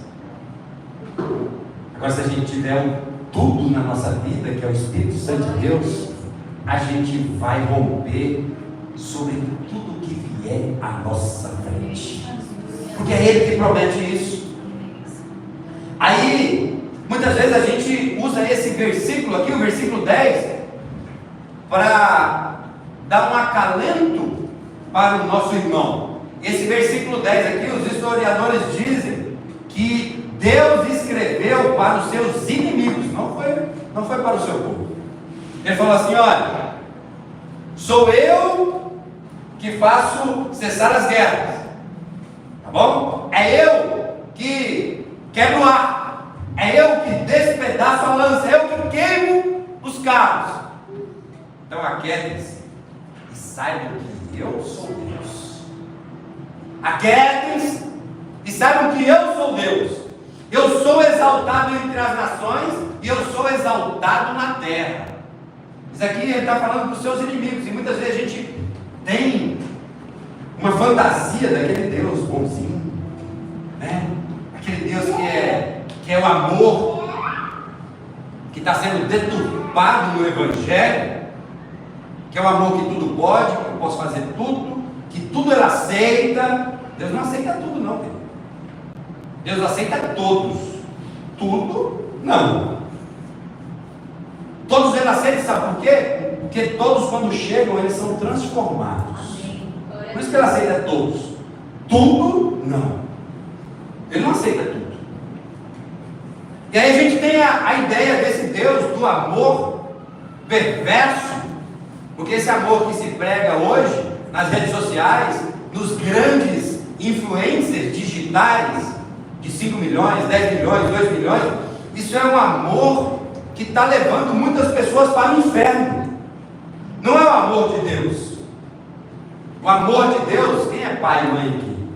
Agora, se a gente tiver tudo na nossa vida, que é o Espírito Santo de Deus, a gente vai romper sobre tudo que vier à nossa frente, porque é ele que promete isso. Aí, muitas vezes a gente usa esse versículo aqui, o versículo 10, para dar um acalento para o nosso irmão. Esse versículo 10 aqui, os historiadores dizem que Deus escreveu para os seus inimigos, não foi para o seu povo. Ele falou assim, olha, sou eu que faço cessar as guerras, tá bom? É eu que quebro o arco, é eu que despedaço a lança, é eu que queimo os carros. Então aquietem-se e saibam que eu sou Deus. Aquietem-se e saibam que eu sou Deus. Eu sou exaltado entre as nações e eu sou exaltado na terra. Isso aqui ele está falando para os seus inimigos. E muitas vezes a gente tem uma fantasia daquele Deus bonzinho, né? Aquele Deus que é o amor, que está sendo deturpado no Evangelho, que é o amor que tudo pode, que eu posso fazer tudo, que tudo ele aceita. Deus não aceita tudo, não, querido. Deus aceita todos. Tudo, não. Todos ele aceita, sabe por quê? Porque todos, quando chegam, eles são transformados. Por isso que ele aceita todos. Tudo, não. Ele não aceita tudo. E aí a gente tem a ideia desse Deus do amor perverso, porque esse amor que se prega hoje nas redes sociais, nos grandes influencers digitais de 5 milhões, 10 milhões, 2 milhões, isso é um amor que está levando muitas pessoas para o inferno. Não é o amor de Deus. O amor de Deus, quem é pai e mãe aqui?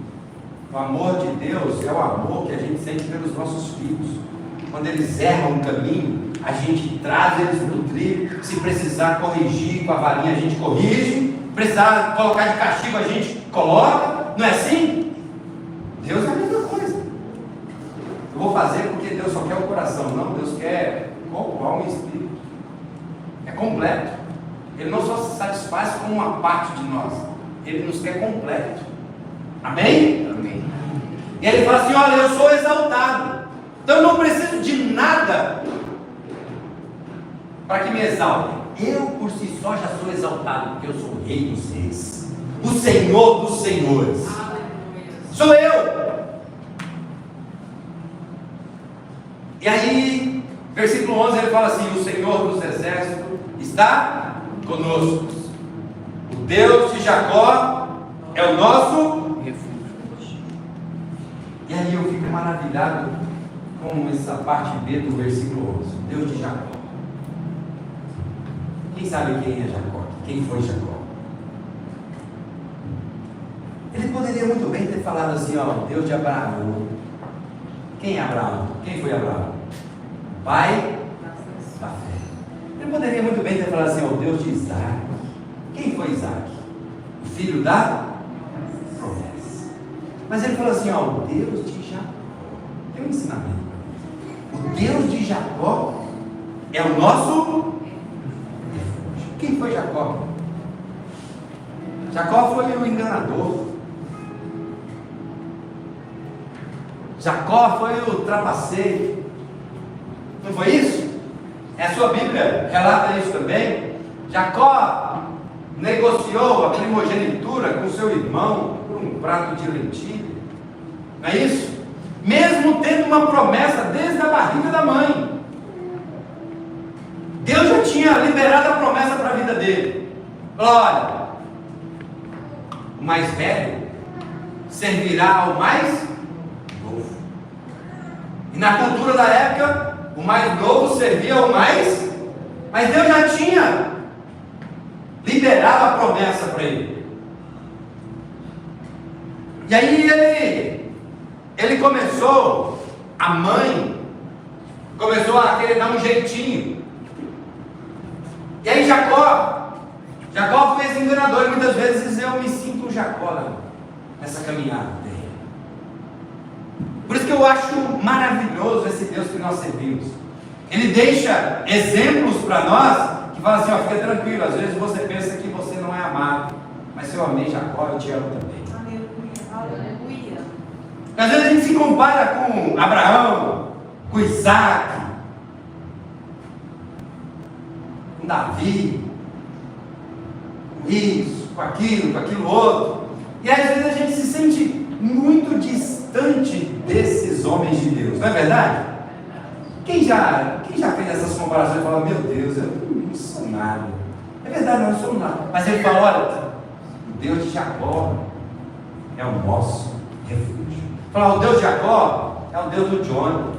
O amor de Deus é o amor que a gente sente pelos nossos filhos. Quando eles erram um caminho, a gente traz eles para o trilho. Se precisar corrigir com a varinha, a gente corrige. Precisar colocar de castigo, a gente coloca. Não é assim? Deus é a mesma coisa. Eu vou fazer porque Deus só quer o coração. Não, Deus quer corpo, alma e espírito. É completo. Ele não só se satisfaz com uma parte de nós, ele nos quer completo. Amém? Amém. E ele fala assim, olha, eu sou exaltado, então eu não preciso de nada para que me exaltem. Eu por si só já sou exaltado, porque eu sou o rei dos reis, o Senhor dos senhores. Sou eu. E aí, versículo 11, ele fala assim, o Senhor dos exércitos está conosco. O Deus de Jacó é o nosso refúgio. E aí eu fico maravilhado com essa parte B do versículo 11. Deus de Jacó. Quem sabe quem é Jacó? Quem foi Jacó? Ele poderia muito bem ter falado assim, ó, Deus de Abraão. Quem é Abraão? Quem foi Abraão? Pai da fé. Ele poderia muito bem ter falado assim, ó, Deus de Isaac. Quem foi Isaac? O filho da promessa. Mas ele falou assim, ó, o Deus de Jacó. Tem um ensinamento. O Deus de Jacó é o nosso refúgio. Quem foi Jacó? Jacó foi o enganador. Jacó foi o trapaceiro. Não foi isso? A sua Bíblia relata isso também. Jacó negociou a primogenitura com seu irmão por um prato de lentilha. Não é isso? Mesmo tendo uma promessa desde a barriga da mãe. Deus já tinha liberado a promessa para a vida dele. Olha, o mais velho servirá ao mais novo. E na cultura da época, o mais novo servia ao mais. Mas Deus já tinha liberado a promessa para ele. E aí ele começou, a mãe começou a querer dar um jeitinho. E aí Jacó foi esse enganador, e muitas vezes eu me sinto um Jacó nessa caminhada dele. Por isso que eu acho maravilhoso esse Deus que nós servimos. Ele deixa exemplos para nós, que fala assim, ó, fica tranquilo, às vezes você pensa que você não é amado, mas se eu amei Jacó, eu te amo também. Aleluia. Às vezes a gente se compara com Abraão, com Isaac, com Davi, com isso, com aquilo outro. E às vezes a gente se sente muito distante desses homens de Deus, não é verdade? Quem já fez essas comparações e fala, meu Deus, eu não sou nada. É verdade, eu não sou nada. Mas ele fala, olha, o Deus de Jacó é o nosso refúgio. Fala, o Deus de Jacó é o Deus do John,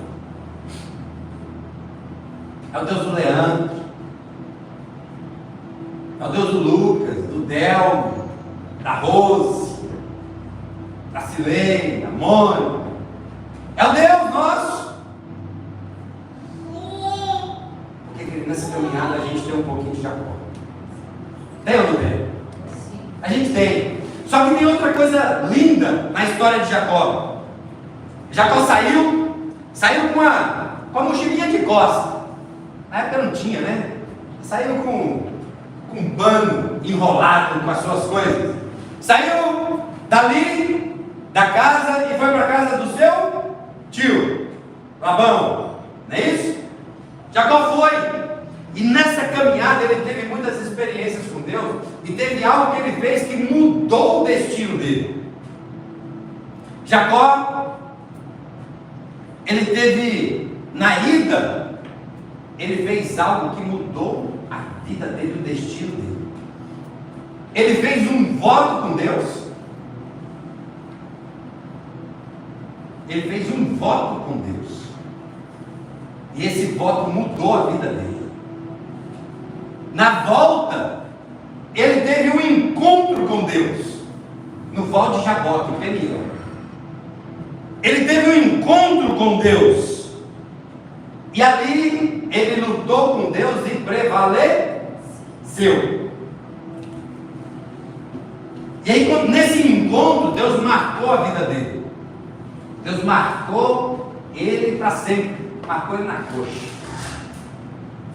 é o Deus do Leandro, é o Deus do Lucas, do Delmo, da Rose, da Silene, da Mônica. É o Deus nosso. Porque nessa caminhada a gente tem um pouquinho de Jacó. Tem ou não tem? A gente tem. Só que tem outra coisa linda na história de Jacó. Jacó saiu com a mochilinha de costa. Na época não tinha, né? Saiu com um pano enrolado com as suas coisas. Saiu dali da casa e foi para a casa do seu tio Labão. Não é isso? Jacó foi. E nessa caminhada ele teve muitas experiências com Deus. E teve algo que ele fez que mudou o destino dele. Jacó, ele teve, na ida, ele fez algo que mudou a vida dele, o destino dele. Ele fez um voto com Deus. Ele fez um voto com Deus. E esse voto mudou a vida dele. Na volta, ele teve um encontro com Deus. No Val de Jaboque, em Peniel. Ele teve um encontro com Deus. E ali, ele lutou com Deus e prevaleceu. E aí, nesse encontro, Deus marcou a vida dele. Deus marcou ele para sempre. Marcou ele na coxa.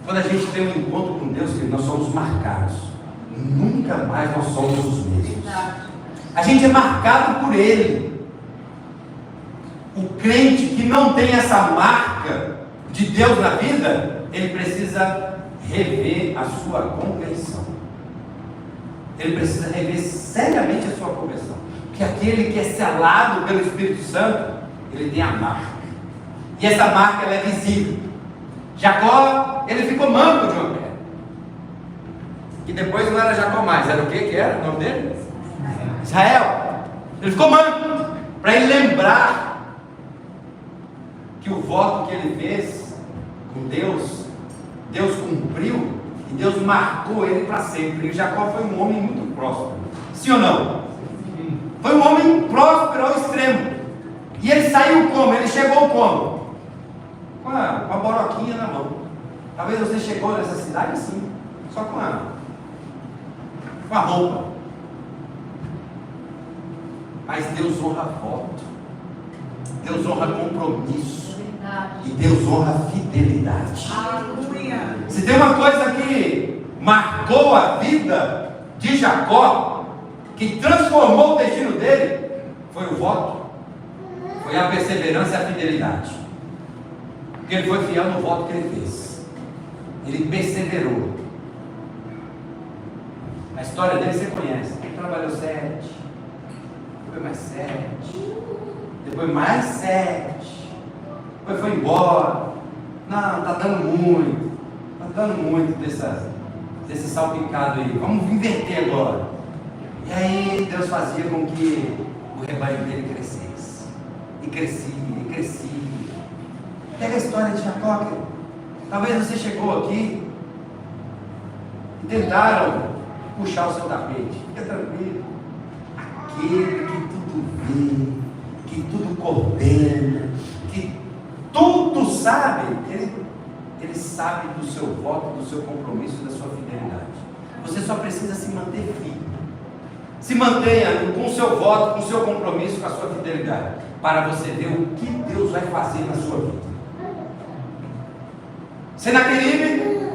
Quando a gente tem um encontro com Deus, nós somos marcados. Nunca mais nós somos os mesmos. A gente é marcado por Ele. O crente que não tem essa marca de Deus na vida, ele precisa rever a sua conversão. Ele precisa rever seriamente a sua conversão. Porque aquele que é selado pelo Espírito Santo, ele tem a marca. E essa marca ela é visível. Jacó, ele ficou manco de uma perna. Que depois não era Jacó mais, era o que era o nome dele? Israel. Ele ficou manco, para ele lembrar que o voto que ele fez com Deus, Deus cumpriu, e E Deus marcou ele para sempre. E Jacó foi um homem muito próspero. Sim ou não? Foi um homem próspero ao extremo. E ele saiu como? Ele chegou como? Com a boroquinha na mão. Talvez você chegou nessa cidade assim, só com a roupa. Mas Deus honra voto. Deus honra compromisso. E Deus honra fidelidade. Aleluia. Se tem uma coisa que marcou a vida de Jacó, que transformou o destino dele, foi o voto, foi a perseverança e a fidelidade. Porque ele foi fiel no voto que ele fez. Ele perseverou. A história dele você conhece. Ele trabalhou 7, depois mais 7, depois mais 7, depois foi embora. Não, está dando muito. Está dando muito desse salpicado aí. Vamos inverter agora. E aí Deus fazia com que o rebanho dele crescesse. E crescia, e crescia. Pega a história de Jacó, querido. Talvez você chegou aqui e tentaram puxar o seu tapete. Fica tranquilo. Aquele que tudo vê, que tudo coordena, que tudo sabe, ele sabe do seu voto, do seu compromisso, da sua fidelidade. Você só precisa se manter firme. Se mantenha com o seu voto, com o seu compromisso, com a sua fidelidade, para você ver o que Deus vai fazer na sua vida. Senaqueribe,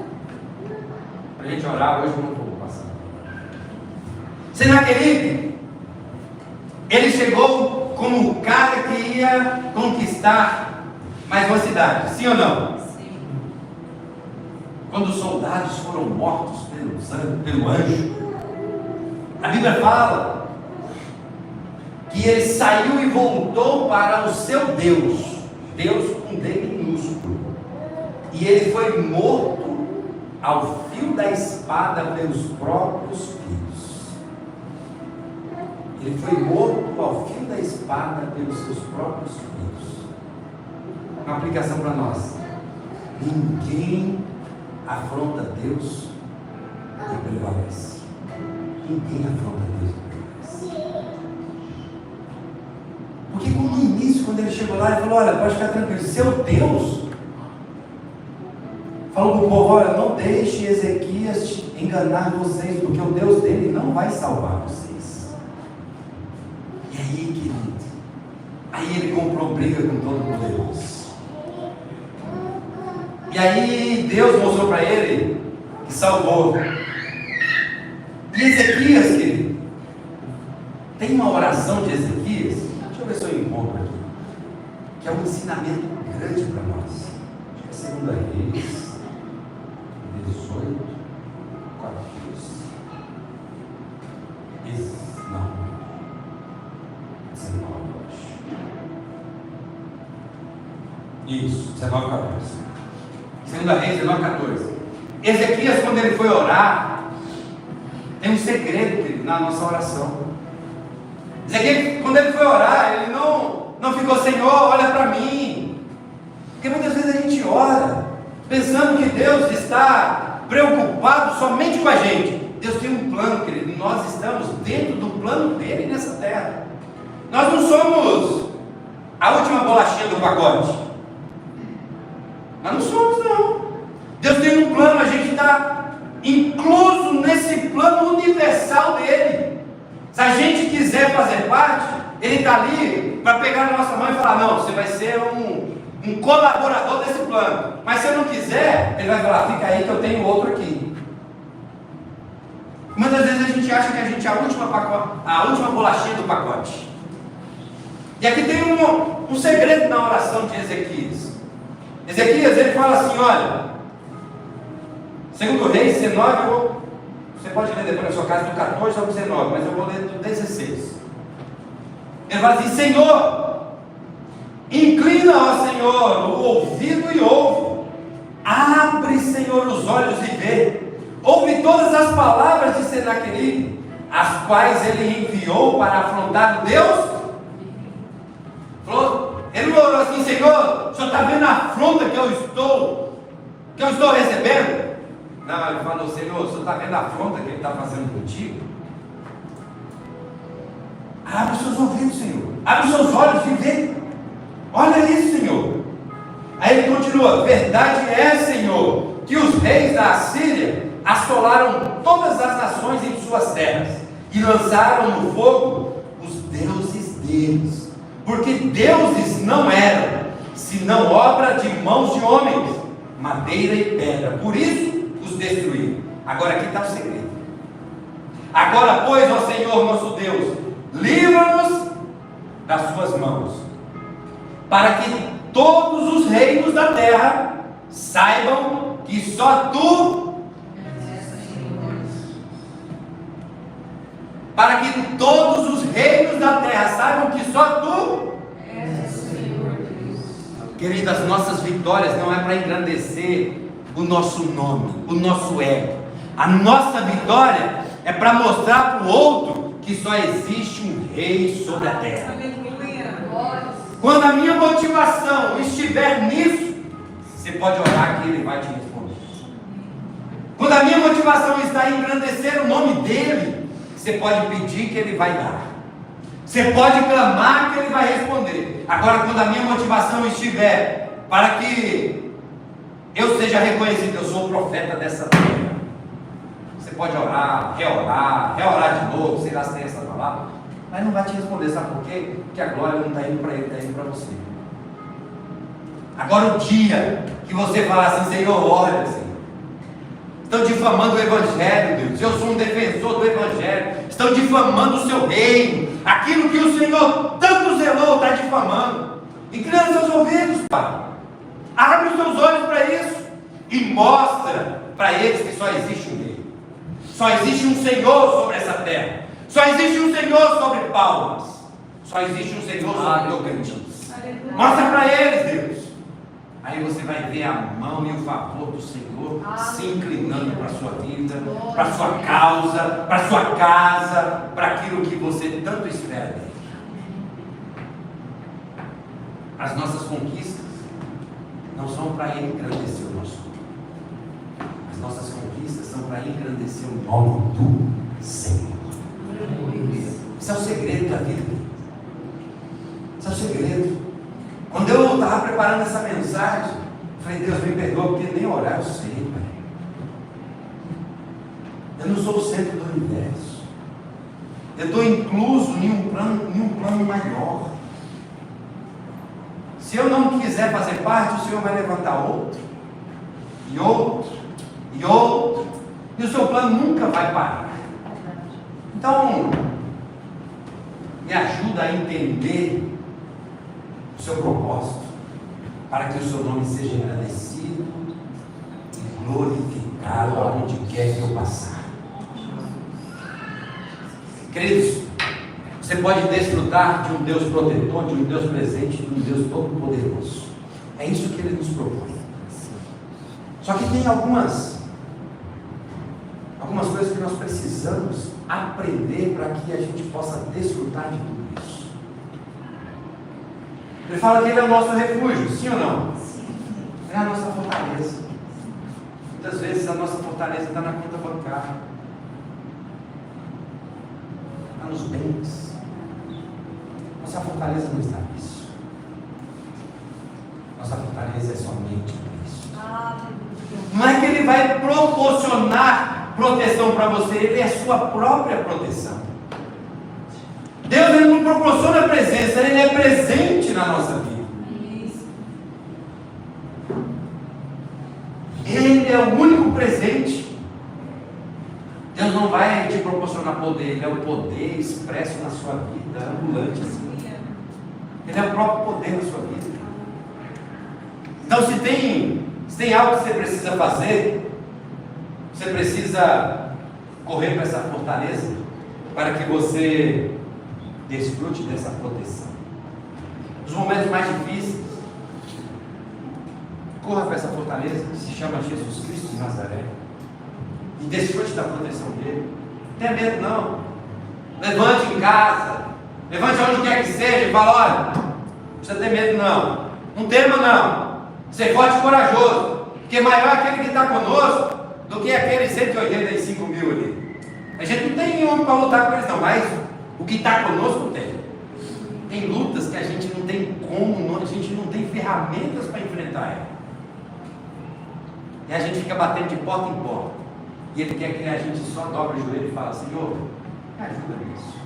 para a gente orar hoje, eu não estou passando. Senaqueribe, ele chegou como um cara que ia conquistar mais uma cidade, sim ou não? Sim. Quando os soldados foram mortos pelo anjo, a Bíblia fala que ele saiu e voltou para o seu Deus, Deus com D minúsculo, e ele foi morto ao fio da espada pelos próprios filhos. Ele foi morto ao fio da espada pelos seus próprios filhos. Uma aplicação para nós: ninguém afronta Deus e prevalece. Ninguém afronta Deus e prevalece. Porque no início, quando ele chegou lá, ele falou: olha, pode ficar tranquilo, seu Deus falou para o povo: olha, não deixe Ezequias enganar vocês, porque o Deus dele não vai salvar vocês. E aí, querido, aí ele comprou briga com todo Deus. E aí Deus mostrou para ele que salvou. E Ezequias, querido, tem uma oração de Ezequias, deixa eu ver se eu encontro aqui, que é um ensinamento grande para nós. Acho que é 2 Reis 18, 14. Não, 19, acho. Isso, 19, 14. 2 Reis 19, 14. Ezequias, quando ele foi orar, tem um segredo, querido, na nossa oração. Ezequias, quando ele foi orar, ele não ficou: Senhor, olha para mim. Porque muitas vezes a gente ora pensando que Deus está preocupado somente com a gente. Deus tem um plano, querido, e nós estamos dentro do plano dele nessa terra. Nós não somos a última bolachinha do pacote. Nós não somos, não. Deus tem um plano, a gente está incluso nesse plano universal dele. Se a gente quiser fazer parte, ele está ali para pegar na nossa mão e falar: não, você vai ser um colaborador desse plano. Mas se eu não quiser, ele vai falar: fica aí que eu tenho outro aqui. Muitas vezes a gente acha que a gente é a última bolachinha do pacote. E aqui tem um segredo na oração de Ezequias. Ezequias, ele fala assim: olha, 2 Reis 19, você pode ler depois na sua casa do 14 ao 19, mas eu vou ler do 16. Ele fala assim: Senhor, inclina, ó Senhor, o ouvido e ouve. Abre, Senhor, os olhos e vê. Ouve todas as palavras de Senaqueribe, as quais ele enviou para afrontar o Deus. Ele não orou assim: Senhor, o Senhor está vendo a afronta que eu estou recebendo? Não, ele falou: Senhor, você está vendo a afronta que ele está fazendo contigo? Abre os seus ouvidos, Senhor. Abre os seus olhos e vê. Olha isso, Senhor. Aí ele continua: verdade é, Senhor, que os reis da Assíria assolaram todas as nações em suas terras e lançaram no fogo os deuses deles, porque deuses não eram, senão obra de mãos de homens, madeira e pedra, por isso os destruíram. Agora aqui está o segredo. Agora, pois, ó Senhor nosso Deus, livra-nos das suas mãos, para que todos os reinos da terra saibam que só tu, para que todos os reinos da terra saibam que só tu, queridas, nossas vitórias não é para engrandecer o nosso nome, o nosso ego. A nossa vitória é para mostrar para o outro que só existe um rei sobre a terra. Quando a minha motivação estiver nisso, você pode orar que ele vai te responder. Quando a minha motivação está em engrandecer o nome dele, você pode pedir que ele vai dar. Você pode clamar que ele vai responder. Agora, quando a minha motivação estiver para que eu seja reconhecido, eu sou o profeta dessa terra, você pode orar, reorar de novo, sei lá se tem essa palavra, mas não vai te responder. Sabe por quê? Porque a glória não está indo para ele, está indo para você. Agora, o dia que você falar assim: Senhor, olha, Senhor, estão difamando o Evangelho, Deus, eu sou um defensor do Evangelho, estão difamando o seu reino, aquilo que o Senhor tanto zelou está difamando. Inclina seus ouvidos, Pai, abre os seus olhos para isso e mostra para eles que só existe um rei, só existe um Senhor sobre essa terra, só existe um Senhor sobre Palmas, só existe um Senhor sobre Tocantins. Mostra para eles, Deus. Aí você vai ver a mão e o favor do Senhor se inclinando para a sua vida, para a sua causa, para a sua casa, para aquilo que você tanto espera dele. As nossas conquistas não são para engrandecer o nosso nome. As nossas conquistas são para engrandecer o nome do Senhor. Esse é o segredo da vida. Esse é o segredo. Quando eu estava preparando essa mensagem, eu falei: Deus, me perdoa, porque nem orar eu sei, Pai. Eu não sou o centro do universo. Eu estou incluso em um plano maior. Se eu não quiser fazer parte, o Senhor vai levantar outro, e outro, e outro, e o seu plano nunca vai parar. Então, me ajuda a entender o seu propósito, para que o seu nome seja agradecido e glorificado aonde quer que eu passar. Queridos, você pode desfrutar de um Deus protetor, de um Deus presente, de um Deus todo-poderoso. É isso que Ele nos propõe. Só que tem algumas coisas que nós precisamos aprender para que a gente possa desfrutar de tudo isso. Ele fala que Ele é o nosso refúgio, sim ou não? Sim. É a nossa fortaleza. Muitas vezes a nossa fortaleza está na conta bancária, está nos bens. Nossa fortaleza não está nisso. Nossa fortaleza é somente Cristo. Não é que Ele vai proporcionar proteção para você, Ele é a sua própria proteção. Deus, Ele não proporciona presença, Ele é presente na nossa vida. Ele é o único presente. Deus não vai te proporcionar poder, Ele é o poder expresso na sua vida, ambulante assim. Ele é o próprio poder na sua vida. Então, se tem algo que você precisa fazer, você precisa correr para essa fortaleza, para que você desfrute dessa proteção. Nos momentos mais difíceis, corra para essa fortaleza que se chama Jesus Cristo de Nazaré e desfrute da proteção dele. Não tenha medo não. Levante em casa, levante onde quer que seja e fala: olha, não precisa ter medo não, não tema não, ser forte e corajoso, porque maior é aquele que está conosco do que aqueles 185 mil ali. A gente não tem homem para lutar com eles não, mas o que está conosco tem. Tem lutas que a gente não tem como, a gente não tem ferramentas para enfrentar ela. E a gente fica batendo de porta em porta. E Ele quer que a gente só dobre o joelho e fala: Senhor, me ajuda nisso.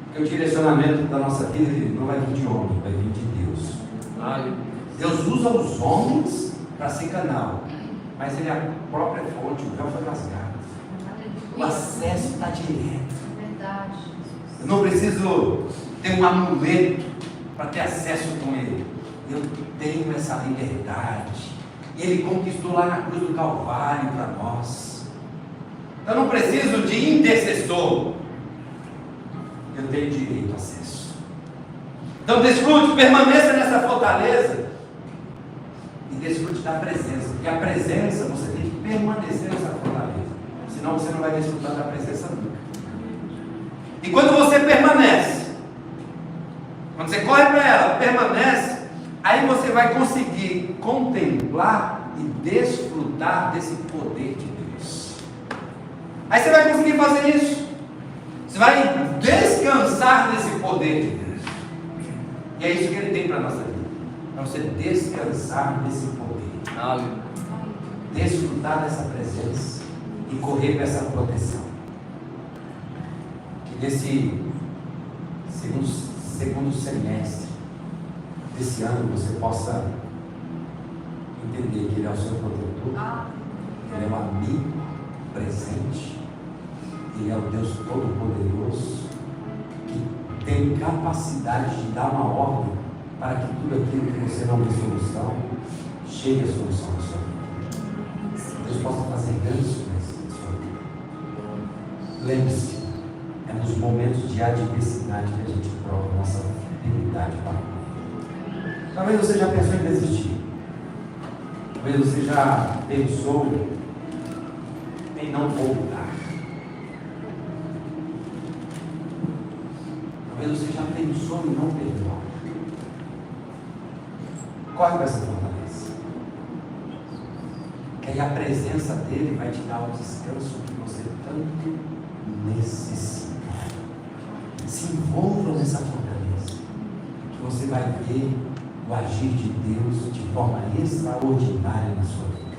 Porque o direcionamento da nossa vida não vai vir de homem, vai vir de Deus. Deus usa os homens para ser canal, mas Ele é a própria fonte, o véu foi rasgado. O acesso está direto. Verdade. Eu não preciso ter um amuleto para ter acesso com Ele. Eu tenho essa liberdade. Ele conquistou lá na cruz do Calvário para nós. Eu não preciso de intercessor. Eu tenho direito a acesso. Então desfrute, permaneça nessa fortaleza e desfrute da presença. Porque a presença, você tem que permanecer nessa fortaleza. Senão você não vai desfrutar da presença nunca. E quando você permanece, quando você corre para ela, permanece, aí você vai conseguir contemplar e desfrutar desse poder de Deus. Aí você vai conseguir fazer isso. Você vai descansar desse poder de Deus. E é isso que Ele tem para a nossa vida. Para você descansar desse poder. Desfrutar dessa presença e correr para essa proteção. Que nesse segundo semestre desse ano você possa entender que Ele é o seu protetor, Ele é um amigo presente, Ele é o Deus Todo-Poderoso, que tem capacidade de dar uma ordem para que tudo aquilo que você não tem solução, chegue a solução na sua vida. Deus possa fazer grandes coisas na sua vida. Lembre-se, é nos momentos de adversidade que a gente prova a nossa fidelidade para Ele. Talvez você já pensou em desistir. Talvez você já pensou em não voltar. Talvez você já pensou em não perdoar. Corre para essa fortaleza. Que aí a presença dele vai te dar o descanso que você tanto necessita. Se envolva nessa fortaleza. Que você vai ver o agir de Deus de forma extraordinária na sua vida.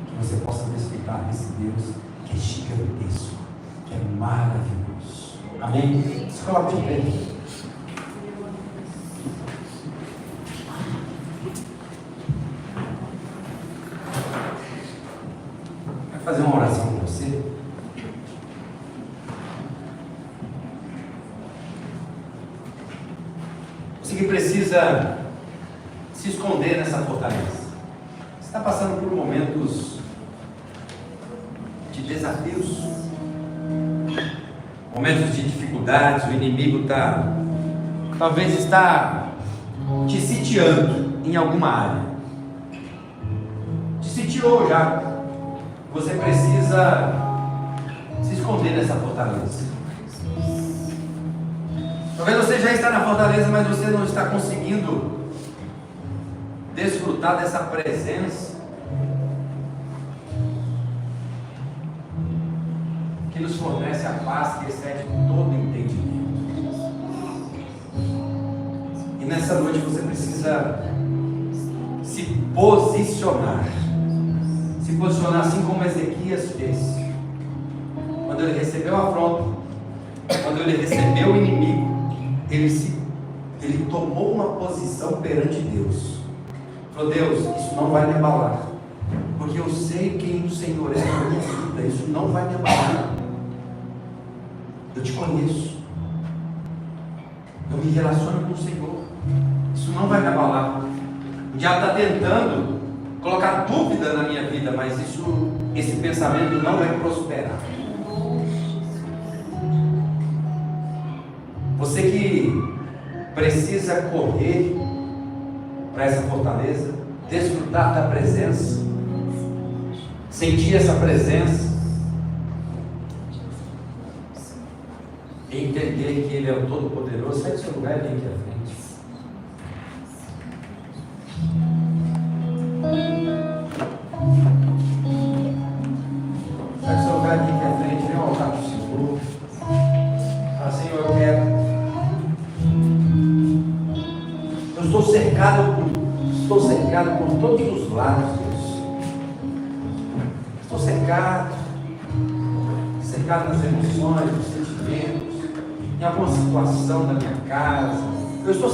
Que você possa desfrutar desse Deus que é gigantesco, que é maravilhoso. Amém? Se coloque de pé. Vai fazer uma oração com você. Você que precisa se esconder nessa fortaleza. Você está passando por momentos de desafios, momentos de dificuldades. O inimigo talvez está te sitiando em alguma área. Te sitiou já. Você precisa se esconder nessa fortaleza. Talvez você já está na fortaleza, mas você não está conseguindo desfrutar dessa presença que nos fornece a paz que excede todo entendimento. E nessa noite você precisa se posicionar assim como Ezequias fez. Quando ele recebeu a afronta, quando ele recebeu o inimigo, ele tomou uma posição perante Deus. Falou: Deus, isso não vai me abalar, porque eu sei quem o Senhor é na minha vida. Isso não vai me abalar. Eu te conheço, eu me relaciono com o Senhor. Isso não vai me abalar. O diabo está tentando colocar dúvida na minha vida, mas esse pensamento não vai prosperar. Você que precisa correr para essa fortaleza, desfrutar da presença, sentir essa presença, e entender que Ele é o Todo-Poderoso, sai do seu lugar e vem aqui à frente. vai vir aqui à frente, vem voltar para o Senhor. Fala, Senhor, eu estou cercado por todos os lados, Deus. Estou cercado nas emoções, nos sentimentos, em alguma situação da minha casa. Eu estou